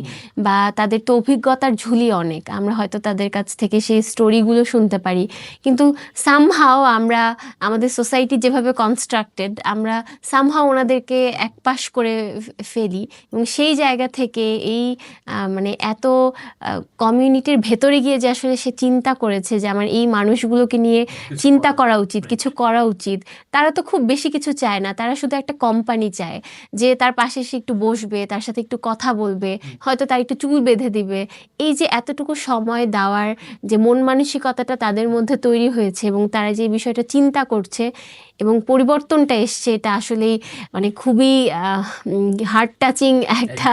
বা তাদের তো অভিজ্ঞতার ঝুলি অনেক, আমরা হয়তো তাদের কাছ থেকে সেই স্টোরিগুলো শুনতে পারি। কিন্তু সামহাও আমরা আমাদের সোসাইটি যেভাবে কনস্ট্রাক্টেড, আমরা সামহাও ওনাদেরকে একপাশ করে ফেলি, এবং সেই জায়গা থেকে এই মানে এত কমিউনিটির ভেতরে গিয়ে যে আসলে সে চিন্তা করেছে যে আমার এই মানুষগুলোকে নিয়ে চিন্তা করা উচিত, কিছু করা উচিত, তারা তো খুব বেশি কিছু চায় না, তারা শুধু একটা কোম্পানি চায় যে তার পাশে সে একটু বসবে, তার সাথে একটু কথা বলবে, হয়তো তার একটু চুল বেঁধে দিবে। এই যে এতটুকু সময় দেওয়ার যে মন মানসিকতাটা তাদের মধ্যে তৈরি হয়েছে, এবং তারা যে বিষয়টা চিন্তা করছে এবং পরিবর্তনটা এসছে, এটা আসলেই মানে খুবই হার্ট টাচিং একটা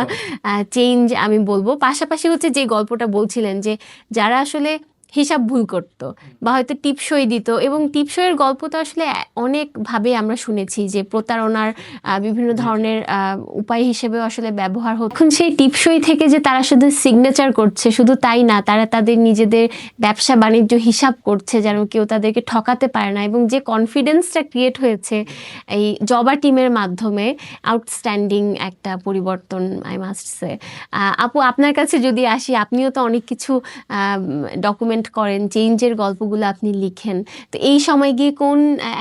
চেঞ্জ আমি বলবো। পাশাপাশি হচ্ছে যে গল্পটা বলছিলেন যে যারা আসলে হিসাব ভুল করতো বা হয়তো টিপসই দিত, এবং টিপসইয়ের গল্প তো আসলে অনেকভাবে আমরা শুনেছি যে প্রতারণার বিভিন্ন ধরনের উপায় হিসেবেও আসলে ব্যবহার হতো। এখন সেই টিপসই থেকে যে তারা শুধু সিগনেচার করছে, শুধু তাই না, তারা তাদের নিজেদের ব্যবসা বাণিজ্য হিসাব করছে যেন কেউ তাদেরকে ঠকাতে পারে না, এবং যে কনফিডেন্সটা ক্রিয়েট হয়েছে এই জবা টিমের মাধ্যমে, আউটস্ট্যান্ডিং একটা পরিবর্তন আই মাস্ট সে। আপু, আপনার কাছে যদি আসি, আপনিও তো অনেক কিছু ডকুমেন্ট করেন, চেঞ্জের গল্পগুলো আপনি লিখেন, তো এই সময় গিয়ে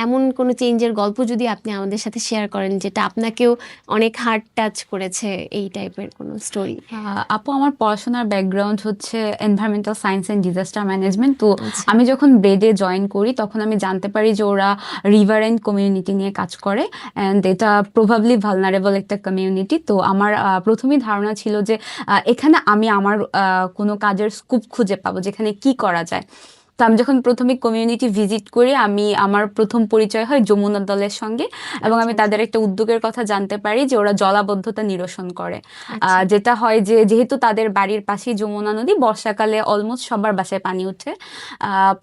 এমন কোনো চেঞ্জের গল্প যদি আপনি আমাদের সাথে শেয়ার করেন যেটা আপনাকেও অনেক হার্ট টাচ করেছে, এই টাইপের কোনো স্টোরি। আপু, আমার পড়াশোনার ব্যাকগ্রাউন্ড হচ্ছে environmental science and disaster management. তো আমি যখন ব্রেডে জয়েন করি তখন আমি জানতে পারি যে ওরা রিভার অ্যান্ড কমিউনিটি নিয়ে কাজ করে, অ্যান্ড এটা প্রবাবলি ভালনারেবল একটা কমিউনিটি। তো আমার প্রথমেই ধারণা ছিল যে এখানে আমি আমার কোনো কাজের স্কোপ খুঁজে পাবো যেখানে কি করা যায়। তো আমি যখন প্রথমে কমিউনিটি ভিজিট করি, আমার প্রথম পরিচয় হয় যমুনা দলের সঙ্গে, এবং আমি তাদের একটা উদ্যোগের কথা জানতে পারি যে ওরা জলাবদ্ধতা নিরসন করে। যেটা হয় যে যেহেতু তাদের বাড়ির পাশেই যমুনা নদী, বর্ষাকালে অলমোস্ট সবার বাসায় পানি ওঠে।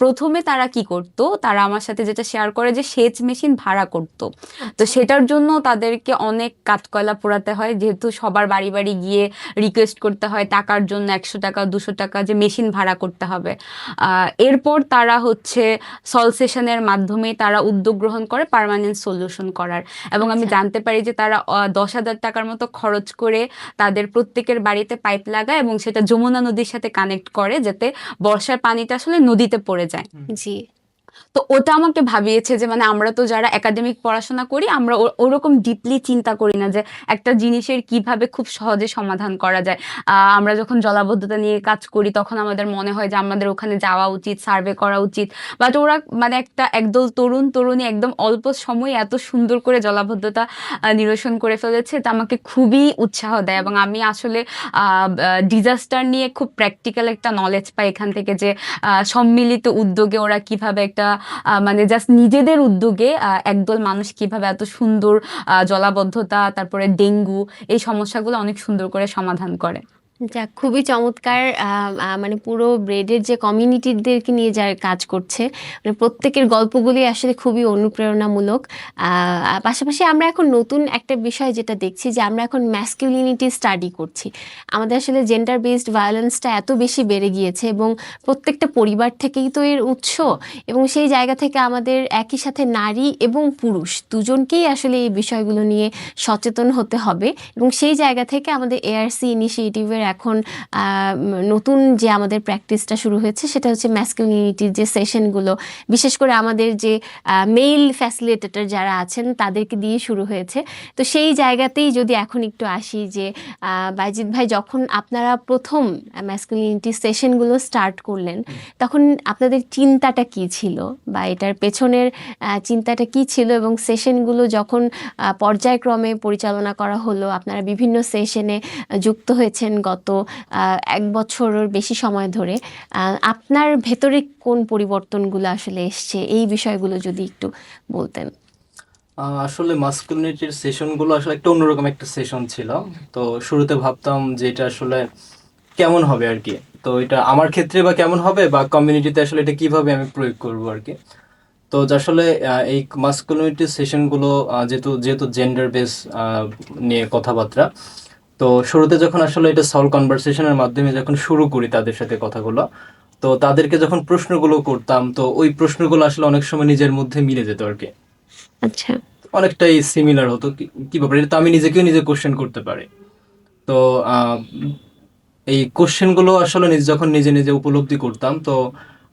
প্রথমে তারা কি করত, তারা আমার সাথে যেটা শেয়ার করে যে সেচ মেশিন ভাড়া করত। তো সেটার জন্য তাদেরকে অনেক কাঠকয়লা পোড়াতে হয়, যেহেতু সবার বাড়ি বাড়ি গিয়ে রিকোয়েস্ট করতে হয় টাকার জন্য, 100 টাকা 200 টাকা যে মেশিন ভাড়া করতে হবে। এরপর তারা হচ্ছে সল সেশনের মাধ্যমে তারা উদ্যোগ গ্রহণ করে পার্মানেন্ট সলিউশন করার, এবং আমি জানতে পারি যে তারা 10,000 টাকার মতো খরচ করে তাদের প্রত্যেকের বাড়িতে পাইপ লাগায় এবং সেটা যমুনা নদীর সাথে কানেক্ট করে, যাতে বর্ষার পানিটা আসলে নদীতে পড়ে যায়। জি। তো ওটা আমাকে ভাবিয়েছে যে মানে আমরা তো যারা একাডেমিক পড়াশোনা করি, আমরা ওরকম ডিপলি চিন্তা করি না যে একটা জিনিসের কিভাবে খুব সহজে সমাধান করা যায়। আমরা যখন জলাবদ্ধতা নিয়ে কাজ করি তখন আমাদের মনে হয় যে আমাদের ওখানে যাওয়া উচিত, সার্ভে করা উচিত, বাট ওরা মানে একদল তরুণ তরুণী একদম অল্প সময়ে এত সুন্দর করে জলাবদ্ধতা নিরসন করে ফেলেছে, তা আমাকে খুবই উৎসাহ দেয়। এবং আমি আসলে ডিজাস্টার নিয়ে খুব প্র্যাকটিক্যাল একটা নলেজ পাই এখান থেকে, যে সম্মিলিত উদ্যোগে ওরা কিভাবে একটা মানে জাস্ট নিজেদের উদ্যোগে একদল মানুষ কিভাবে এত সুন্দর জলাবদ্ধতা, তারপরে ডেঙ্গু, এই সমস্যাগুলো অনেক সুন্দর করে সমাধান করে। যাক, খুবই চমৎকার। মানে পুরো ব্রেডের যে কমিউনিটিদেরকে নিয়ে যারা কাজ করছে, মানে প্রত্যেকের গল্পগুলি আসলে খুবই অনুপ্রেরণামূলক। পাশাপাশি আমরা এখন নতুন একটা বিষয় যেটা দেখছি, যে আমরা এখন ম্যাসকিউলিনিটি স্টাডি করছি। আমাদের আসলে জেন্ডার বেসড ভায়োলেন্সটা এত বেশি বেড়ে গিয়েছে, এবং প্রত্যেকটা পরিবার থেকেই তো এর উৎস, এবং সেই জায়গা থেকে আমাদের একই সাথে নারী এবং পুরুষ দুজনকেই আসলে এই বিষয়গুলো নিয়ে সচেতন হতে হবে। এবং সেই জায়গা থেকে আমাদের এআরসি ইনিশিয়েটিভের এখন নতুন যে আমাদের প্র্যাকটিসটা শুরু হয়েছে, সেটা হচ্ছে ম্যাসকিউলিনিটির যে সেশনগুলো, বিশেষ করে আমাদের যে মেল ফ্যাসিলিটেটর যারা আছেন তাদেরকে দিয়ে শুরু হয়েছে। তো সেই জায়গাতেই যদি এখন একটু আসি, যে বাইজিদ ভাই, যখন আপনারা প্রথম ম্যাসকিউলিনিটি সেশনগুলো স্টার্ট করলেন, তখন আপনাদের চিন্তাটা কি ছিল, বা এটার পেছনের চিন্তাটা কি ছিল, এবং সেশনগুলো যখন পর্যায়ক্রমে পরিচালনা করা হলো, আপনারা বিভিন্ন সেশনে যুক্ত হয়েছেন গত 1 বছরের বেশি সময় ধরে, আপনার ভেতরে কোন পরিবর্তনগুলো আসলে এসছে, এই বিষয়গুলো যদি একটু বলতেন। আসলে মাস্কুলিনিটির সেশনগুলো আসলে একটা অন্যরকম একটা সেশন ছিল। তো শুরুতে ভাবতাম যে এটা আসলে কেমন হবে আর কি, তো এটা আমার ক্ষেত্রে বা কেমন হবে, বা কমিউনিটিতে আসলে এটা কিভাবে আমি প্রয়োগ করবো আর কি। তো আসলে এই মাস্কুলিনিটি সেশনগুলো যেহেতু জেন্ডার বেস নিয়ে কথাবার্তা, তো শুরুতে যখন আসলে এটা সল কনভারসেশনের মাধ্যমে যখন শুরু করি তাদের সাথে কথাগুলো, তো তাদেরকে যখন প্রশ্নগুলো করতাম, তো ওই প্রশ্নগুলো আসলে অনেক সময় নিজের মধ্যে মিলে যেত আর কি। আচ্ছা। অনেকটাই সিমিলার হতো। কি ব্যাপার, এটা তো আমি নিজেকেও নিজে কোশ্চেন করতে পারি। তো আহ, এই কোশ্চেন গুলো আসলে যখন নিজে নিজে উপলব্ধি করতাম, তো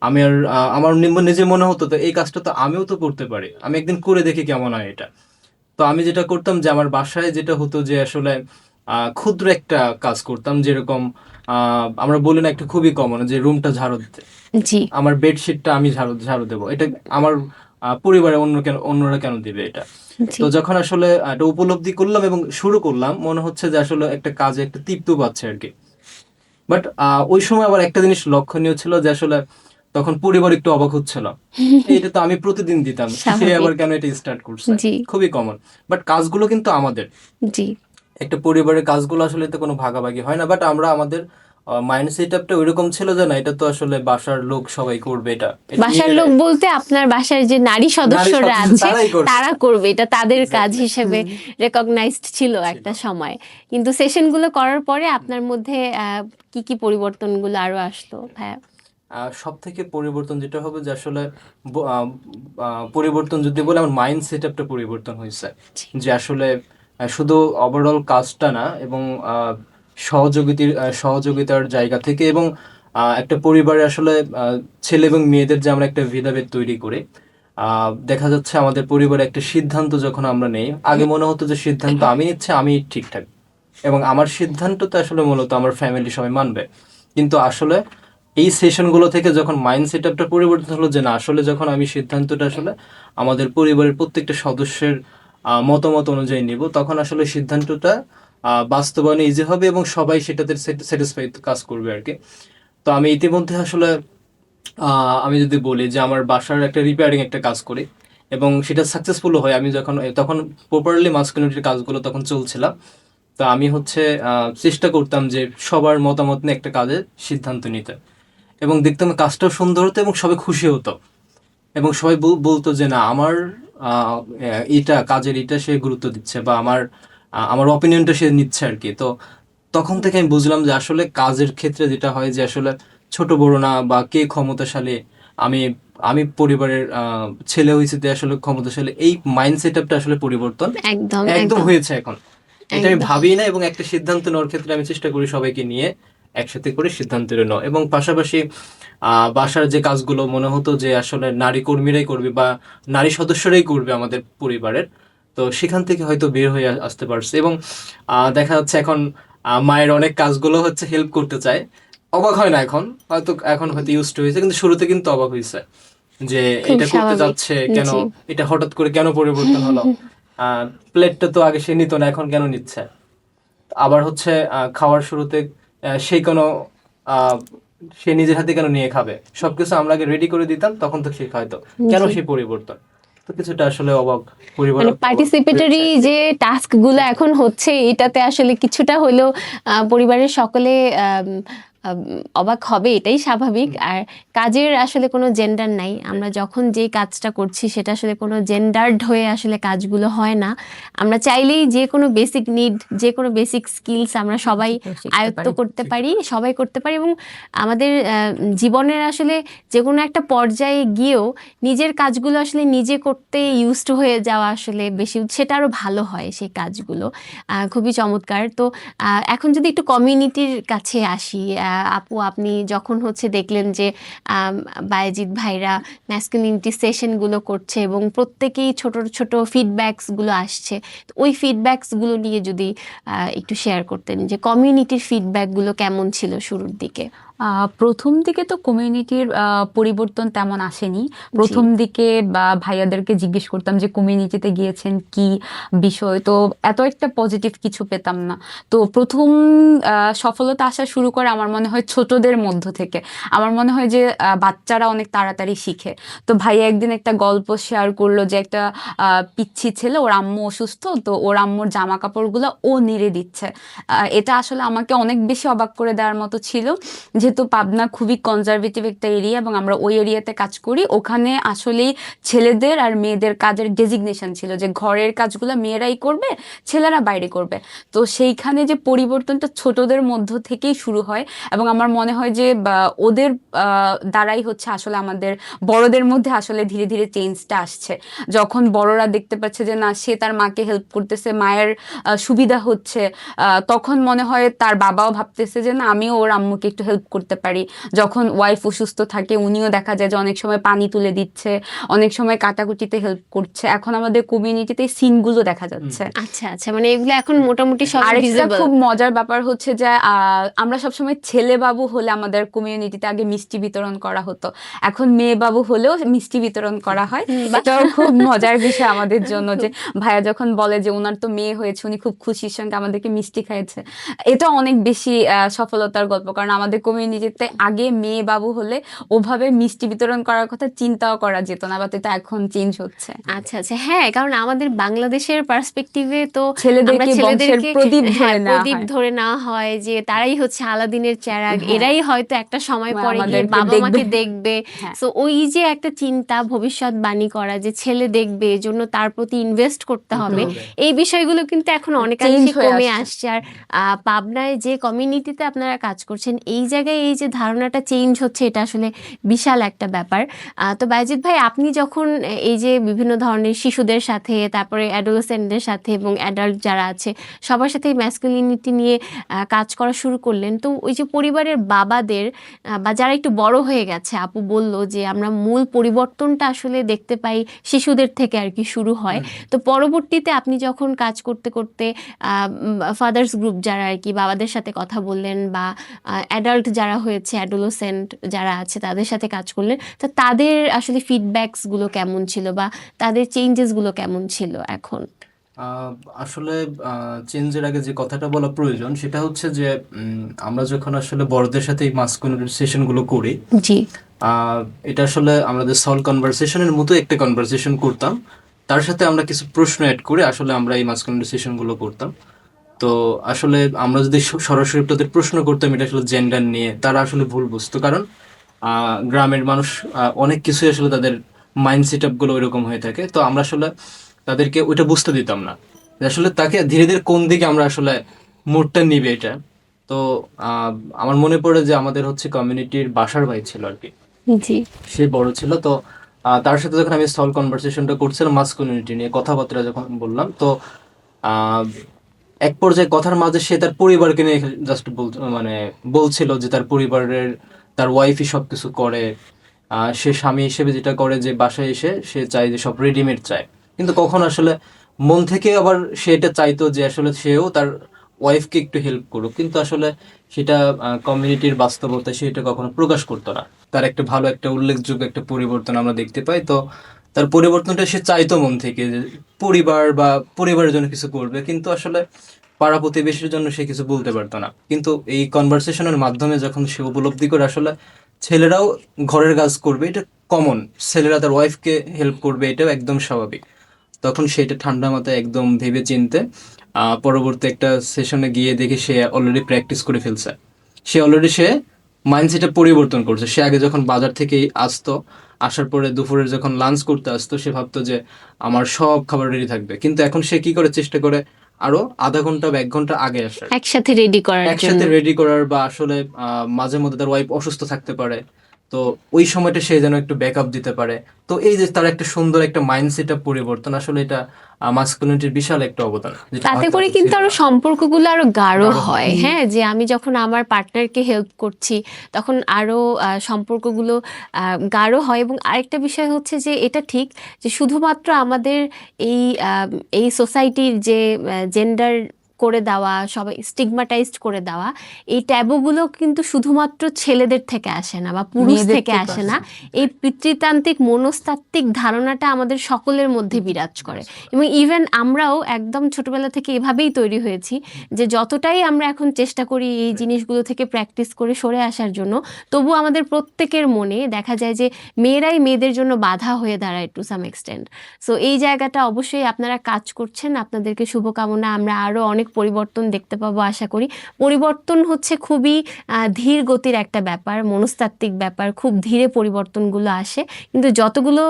আমি আর আমার নিজে মনে হতো তো এই কাজটা তো আমিও তো করতে পারি, আমি একদিন করে দেখি কেমন হয় এটা। তো আমি যেটা করতাম যে আমার বাসায় যেটা হতো যে আসলে ক্ষুদ্র একটা কাজ করতাম, যেরকম আমরা বলি না একটা খুবই কমন যে রুমটা ঝাড়ু দিতে, জি আমার বেডশিটটা আমি ঝাড়ু ঝাড়ু দেবো, এটা আমার পরিবারে অন্যরা কেন দিবে এটা। জি তো যখন আসলে এটা উপলব্ধি করলাম এবং শুরু করলাম, মনে হচ্ছে যে আসলে একটা কাজে একটা তৃপ্ত পাচ্ছে আর কি। বাট ওই সময় আবার একটা জিনিস লক্ষণীয় ছিল যে আসলে তখন পরিবার একটু অবাক হচ্ছিল, এটা তো আমি প্রতিদিন দিতাম, সে আবার স্বাভাবিক। কেন এটা স্টার্ট করছে। জি খুবই কমন। বাট কাজগুলো কিন্তু আমাদের, জি একটা পরিবারের কাজগুলো আসলে তো কোনো ভাগাভাগি হয় না, বাট আমরা আমাদের মাইন্ড সেট আপটা ওইরকম ছিল যে না, এটা তো আসলে বাসার লোক সবাই করবে, এটা এটা বাসার লোক মেয়েরাই, বলতে আপনার বাসার যে নারী নারী সদস্যরা সদস্য আছে তারাই করবে। তারা করবে, এটা তাদের কাজ Exactly. হিসেবে রেকগনাইজড ছিল ছিল। একটা সময়। কিন্তু সেশনগুলো করার পরে আপনার মধ্যে কি কি পরিবর্তনগুলো আরো আসলো ভাইয়া? সব থেকে পরিবর্তন যেটা হবে যে আসলে পরিবর্তন যদি বলে, আমার মাইন্ড সেট আপটা পরিবর্তন হয়েছে। যে আসলে শুধু ওভারঅল কাজটা না, এবং সহযোগিতার জায়গা থেকে, এবং একটা পরিবারে আসলে ছেলে এবং মেয়েদের যে আমরা একটা ভেদাভেদ তৈরি করে, দেখা যাচ্ছে আমাদের পরিবারে একটা সিদ্ধান্ত যখন আমরা নেই, আগে মনে হতো যে সিদ্ধান্ত আমি নিচ্ছি, আমি ঠিকঠাক, এবং আমার সিদ্ধান্তটা আসলে মূলত আমার ফ্যামিলি সবাই মানবে। কিন্তু আসলে এই সেশনগুলো থেকে যখন মাইন্ড সেট আপটা পরিবর্তন হলো যে না, আসলে যখন আমি সিদ্ধান্তটা আসলে আমাদের পরিবারের প্রত্যেকটা সদস্যের মতামত অনুযায়ী নিব, তখন আসলে সিদ্ধান্তটা বাস্তবায়নে ইজি হবে এবং সবাই সেটাতে স্যাটিসফাই কাজ করবে আর কি। তো আমি ইতিমধ্যে আসলে আমি যদি বলি যে আমার বাসার একটা রিপেয়ারিং একটা কাজ করি, এবং সেটা সাকসেসফুল হয়, আমি যখন তখন প্রপারলি মাস্কুলিনিটির কাজগুলো তখন চলছিল। তো আমি হচ্ছে চেষ্টা করতাম যে সবার মতামত নিয়ে একটা কাজের সিদ্ধান্ত নিতে, এবং দেখতাম কাজটাও সুন্দর হতো এবং সবাই খুশি হতো, এবং সবাই বলতো যে না, আমার এটা কাজের এটা সে গুরুত্ব দিচ্ছে, বা আমার অপিনিয়নটা সে নিচ্ছে আর কি। তো তখন থেকে আমি বুঝলাম যে আসলে কাজের ক্ষেত্রে যেটা হয় যে আসলে ছোট বড় না, বা কে ক্ষমতাশালী, আমি আমি পরিবারের ছেলে হয়েছে যে আসলে ক্ষমতাশালী, এই মাইন্ড সেট আপটা আসলে পরিবর্তন একদম একদম একদম হয়েছে এখন। এটা আমি একদম ভাবি না, এবং একটা সিদ্ধান্ত নেওয়ার ক্ষেত্রে আমি চেষ্টা করি সবাইকে নিয়ে একসাথে করে সিদ্ধান্ত নেওয়া, এবং পাশাপাশি বাসার যে কাজগুলো মনে হতো যে আসলে নারী কর্মীরাই করবে বা নারী সদস্যরাই করবে আমাদের পরিবারের, তো সেখান থেকে হয়তো বের হয়ে আসতে পারছে। এবং দেখা যাচ্ছে এখন মায়ের অনেক কাজগুলো হচ্ছে হেল্প করতে চায়, অবাক হয় না এখন, হয়তো এখন হয়তো ইউজড হয়েছে, কিন্তু শুরুতে কিন্তু অবাক হয়েছে যে খুব এটা করতে স্বাভাবিক। যাচ্ছে কেন, জি এটা হঠাৎ করে কেন পরিবর্তন হলো, প্লেটটা তো আগে সে নিত না, এখন কেন নিচ্ছে। আবার হচ্ছে খাওয়ার শুরুতে সে কোনো আহ, সে নিজের হাতে কেন নিয়ে খাবে, সবকিছু আমরা আগে রেডি করে দিতাম, তখন তো সে খাইতো, কেন জি সেই পরিবর্তন। তো কিছুটা আসলে অবাক, পরিবার মানে অবাক পার্টিসিপেটরি হয়েছে আর কি। যে টাস্ক গুলো এখন হচ্ছে এটাতে আসলে কিছুটা হলেও পরিবারের সকলে আম, আম, অবাক হবে, এটাই স্বাভাবিক। আর কাজের আসলে কোনো জেন্ডার নাই, আমরা যখন যে কাজটা করছি সেটা আসলে কোনো জেন্ডার্ড হয়ে আসলে কাজগুলো হয় না। আমরা চাইলেই যে কোনো বেসিক নিড, যে কোনো বেসিক স্কিলস আমরা সবাই শিখতে আয়ত্ত পারি। করতে পারি, সবাই করতে পারি। এবং আমাদের জীবনের আসলে যে কোনো একটা পর্যায়ে গিয়েও নিজের কাজগুলো আসলে নিজে করতে ইউজড হয়ে যাওয়া আসলে বেশি, সেটা আরো ভালো হয় সেই কাজগুলো। খুবই চমৎকার। তো এখন যদি একটু কমিউনিটির কাছে আসি, আপু আপনি যখন হচ্ছে দেখলেন যে আম, বায়েজিদ ভাইরা ম্যাসকুলিনিটি সেশনগুলো করছে এবং প্রত্যেকেই ছোট ছোট ফিডব্যাকসগুলো আসছে, তো ওই ফিডব্যাকসগুলো নিয়ে যদি একটু শেয়ার করতেন যে কমিউনিটির ফিডব্যাকগুলো কেমন ছিল শুরুর দিকে? প্রথম দিকে তো কমিউনিটির পরিবর্তন তেমন আসেনি। জি প্রথম দিকে বা ভাইয়াদেরকে জিজ্ঞেস করতাম যে কমিউনিটিতে গিয়েছেন কি বিষয়, তো এত একটা পজিটিভ কিছু পেতাম না। তো প্রথম সফলতা আসা শুরু করে আমার মনে হয় ছোটদের মধ্য থেকে। আমার মনে হয় যে বাচ্চারা অনেক তাড়াতাড়ি শিখে। তো ভাইয়া একদিন একটা গল্প শেয়ার করলো যে একটা পিচ্ছি ছেলে, ওর আম্মু অসুস্থ, তো ওর আম্মুর জামা কাপড়গুলো ও নেড়ে দিচ্ছে। এটা আসলে আমাকে অনেক বেশি অবাক করে দেওয়ার মতো ছিল, যেহেতু যেহেতু পাবনা খুবই কনজারভেটিভ একটা এরিয়া এবং আমরা ওই এরিয়াতে কাজ করি, ওখানে আসলেই ছেলেদের আর মেয়েদের কাজের ডেজিগনেশন ছিল যে ঘরের কাজগুলো মেয়েরাই করবে, ছেলেরা বাইরে করবে। তো সেইখানে যে পরিবর্তনটা ছোটদের মধ্য থেকেই শুরু হয় এবং আমার মনে হয় যে ওদের দ্বারাই হচ্ছে আসলে আমাদের বড়দের মধ্যে আসলে ধীরে ধীরে চেঞ্জটা আসছে। যখন বড়রা দেখতে পাচ্ছে যে না, সে তার মাকে হেল্প করতেছে, মায়ের সুবিধা হচ্ছে, তখন মনে হয় তার বাবাও ভাবতেছে যে না, আমিও ওর আম্মুকে একটু হেল্প করতে পারি। যখন ওয়াইফ অসুস্থ থাকে, উনিও দেখা যায় যে অনেক সময় পানি তুলে দিচ্ছে, অনেক সময় কাটাকুটিতে হেল্প করছে। এখন আমাদের কমিউনিটিতে সিনগুলো দেখা যাচ্ছে। আচ্ছা আচ্ছা, মানে এগুলো এখন মোটামুটি সব আরেকটা ভিজিবল। খুব মজার ব্যাপার হচ্ছে যে আমরা সবসময় ছেলে বাবু হলে আমাদের কমিউনিটিতে আগে মিষ্টি বিতরণ করা হতো, এখন মেয়ে বাবু হলেও মিষ্টি বিতরণ করা হয়। এটাও খুব মজার বিষয় আমাদের জন্য যে ভাইয়া যখন বলে যে ওনার তো মেয়ে হয়েছে, উনি খুব খুশির সঙ্গে আমাদেরকে মিষ্টি খাইয়েছে। এটা অনেক বেশি সফলতার গল্প, কারণ আমাদের কমিউনিটিতে আগে মেয়ে বাবু হলে ওভাবে মিষ্টি বিতরণ করার কথা চিন্তাও করা যেত না, বাট এটা এখন চেঞ্জ হচ্ছে। আচ্ছা আচ্ছা, হ্যাঁ, কারণ আমাদের বাংলাদেশের পার্সপেক্টিভে তো আমরা ছেলেদেরকে বংশের ছেলেদেরকে প্রদীপ ধরে নেওয়া প্রদীপ হয়। ধরে নেওয়া হয় যে তারাই হচ্ছে আলাদিনের চেরাগ, হ্যাঁ। এরাই হয়তো একটা সময় পরে গিয়ে আমাদেরকে বাবা মাকে দেখবে। দেখবে। হ্যাঁ। সো ওই যে একটা চিন্তা, ভবিষ্যৎবাণী করা যে ছেলে দেখবে, এজন্য তার প্রতি ইনভেস্ট করতে হবে, এই বিষয়গুলো কিন্তু এখন অনেকাংশে চেঞ্জ হয়ে কমে আসছে। আসছে। আর পাবনায় যে কমিউনিটিতে আপনারা কাজ করছেন, এই জায়গায় এই যে ধারণাটা চেঞ্জ হচ্ছে, এটা আসলে বিশাল একটা ব্যাপার। তো বাইজিদ ভাই, আপনি যখন এই যে বিভিন্ন ধরনের শিশুদের সাথে, তারপরে অ্যাডোলেসেন্টদের সাথে এবং অ্যাডাল্ট যারা আছে সবার সাথে ম্যাসকুলিনিটি নিয়ে কাজ করা শুরু করলেন, তো ওই যে পরিবারের বাবাদের বা যারা একটু বড় হয়ে গেছে, আপু বলল যে আমরা মূল পরিবর্তনটা আসলে দেখতে পাই শিশুদের থেকে আর কি শুরু হয়। তো পরবর্তীতে আপনি যখন কাজ করতে করতে ফাদার্স গ্রুপ যারা আর কি বাবাদের সাথে কথা বললেন, বা অ্যাডাল্ট যারা হয়েছে, অ্যাডোলেসেন্ট যারা আছে তাদের সাথে কাজ করলেন, তো তাদের আসলে ফিডব্যাকসগুলো কেমন ছিল বা তাদের চেঞ্জেসগুলো কেমন ছিল এখন? আসলে চেঞ্জের আগে যে কথাটা বলা প্রয়োজন সেটা হচ্ছে যে আমরা যখন আসলে বড়দের সাথে এই মাস কনভারসেশন গুলো করি, জি, এটা আসলে আমাদের সলভ কনভারসেশনের মতো একটা কনভারসেশন করতাম, তার সাথে আমরা কিছু প্রশ্ন অ্যাড করে আসলে আমরা এই মাস কনভারসেশন গুলো করতাম। তো আসলে আমরা যদি সরাসরি তাদের প্রশ্ন করতাম এটা আসলে জেন্ডার নিয়ে, তারা আসলে ভুল বুঝতো, কারণ গ্রামের মানুষ অনেক কিছুই আসলে তাদের মাইন্ড সেট আপ গুলো ওইরকম হয়ে থাকে। তো আমরা আসলে তাদেরকে ওইটা বুঝতে দিতাম না যে আসলে তাকে ধীরে ধীরে কোন দিকে আমরা আসলে মুডটা নিবে এটা। তো আহ, আমার মনে পড়ে যে আমাদের হচ্ছে কমিউনিটির বাসার ভাই ছিল আর কি, জি, সে বড় ছিল। তো তার সাথে যখন আমি সলভ কনভারসেশনটা করছিলাম মাস কমিউনিটি নিয়ে কথাবার্তা যখন বললাম, তো আহ, এক পর্যায়ে কথার মাঝে সে তার পরিবারকে নিয়ে জাস্ট মানে বলছিল যে তার পরিবারের তার ওয়াইফই সবকিছু করে। সে স্বামী হিসেবে যেটা করে যে বাসায় এসে সে চায় যে সব রেডিমেড চায়, কিন্তু কখন আসলে মন থেকে আবার সে এটা চাইতো যে আসলে সেও তার ওয়াইফকে একটু হেল্প করুক, কিন্তু আসলে সেটা কমিউনিটির বাস্তবতা সে এটা কখনো প্রকাশ করতো না। তার একটা ভালো একটা উল্লেখযোগ্য একটা পরিবর্তন আমরা দেখতে পাই। তো তার পরিবর্তনটা সে চাইতো মন থেকে যে পরিবার বা পরিবারের জন্য কিছু করবে, কিন্তু আসলে পাড়া প্রতিবেশীর জন্য সে কিছু বলতে পারতো না। কিন্তু এই কনভারসেশনের মাধ্যমে যখন সে উপলব্ধি করে আসলে ছেলেরাও ঘরের কাজ করবে, এটা কমন, ছেলেরা তার ওয়াইফকে হেল্প করবে, এটাও একদম স্বাভাবিক, তখন সেটা ঠান্ডা মাথায় একদম ভেবে চিনতে পরবর্তী একটা সেশনে গিয়ে দেখে সে অলরেডি প্র্যাকটিস করে ফেলছে। সে মাইন্ডসেটটা পরিবর্তন করছে। সে আগে যখন বাজার থেকে আসতো, আসার পরে দুপুরের যখন লাঞ্চ করতে আসতো, সে ভাবতো যে আমার সব খাবার রেডি থাকবে, কিন্তু এখন সে কি করে চেষ্টা করে আরো আধা ঘন্টা বা 1 ঘন্টা আগে আসার, একসাথে রেডি করার জন্য। একসাথে রেডি করার। বা আসলে মাঝে মধ্যে তার ওয়াইফ অসুস্থ থাকতে পারে, তো ওই সময়টা সে যেন একটু ব্যাকআপ দিতে পারে। তো এই যে তার একটা সুন্দর একটা মাইন্ডসেট পরিবর্তন, আসলে এটা মাস্কুলিনিটির বিশাল একটা অবদান, যেটা তাতে হয়তো করে আগে কিন্তু ছিল আরো না। সম্পর্কগুলো আরো গাঢ় গাঢ় হয়। হ্যাঁ, যে আমি যখন আমার পার্টনারকে হেল্প করছি, তখন আরো সম্পর্কগুলো গাঢ় হয়। এবং আরেকটা বিষয় হচ্ছে যে এটা ঠিক যে শুধুমাত্র আমাদের এই এই সোসাইটির যে জেন্ডার করে দেওয়া, সবাই স্টিগমাটাইজড করে দেওয়া, এই ট্যাবুগুলো কিন্তু শুধুমাত্র ছেলেদের থেকে আসে না বা পুরুষ মেয়েদের থেকে থেকেও আসে না। এই পিতৃতান্ত্রিক মনস্তাত্ত্বিক ধারণাটা আমাদের সকলের মধ্যে বিরাজ করে। এবং ইভেন আমরাও একদম ছোটবেলা থেকে এভাবেই তৈরি হয়েছি যে যতটাই আমরা এখন চেষ্টা করি এই জিনিসগুলো থেকে প্র্যাকটিস করে সরে আসার জন্য, তবু আমাদের প্রত্যেকের মনে দেখা যায় যে মেয়েরাই মেয়েদের জন্য বাধা হয়ে দাঁড়ায় টু সাম এক্সটেন্ট। সো এই জায়গাটা অবশ্যই আপনারা কাজ করছেন, আপনাদেরকে শুভকামনা। আমরা আরও অনেক পরিবর্তন দেখতে পাবো আশা করি। পরিবর্তন হচ্ছে খুবই ধীর গতির একটা ব্যাপার, মনস্তাত্ত্বিক ব্যাপার, খুব ধীরে পরিবর্তনগুলো আসে, কিন্তু যতগুলো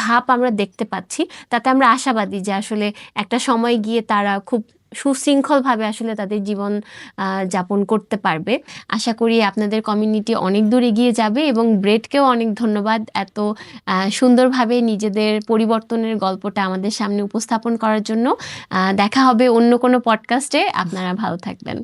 ধাপ আমরা দেখতে পাচ্ছি তাতে আমরা আশাবাদী যে আসলে একটা সময় গিয়ে তারা খুব সুশৃঙ্খলভাবে আসলে তাদের জীবন যাপন করতে পারবে। আশা করি আপনাদের কমিউনিটি অনেক দূর এগিয়ে যাবে, এবং ব্রেডকেও অনেক ধন্যবাদ এত সুন্দরভাবে নিজেদের পরিবর্তনের গল্পটা আমাদের সামনে উপস্থাপন করার জন্য। দেখা হবে অন্য কোনো পডকাস্টে। আপনারা ভালো থাকবেন।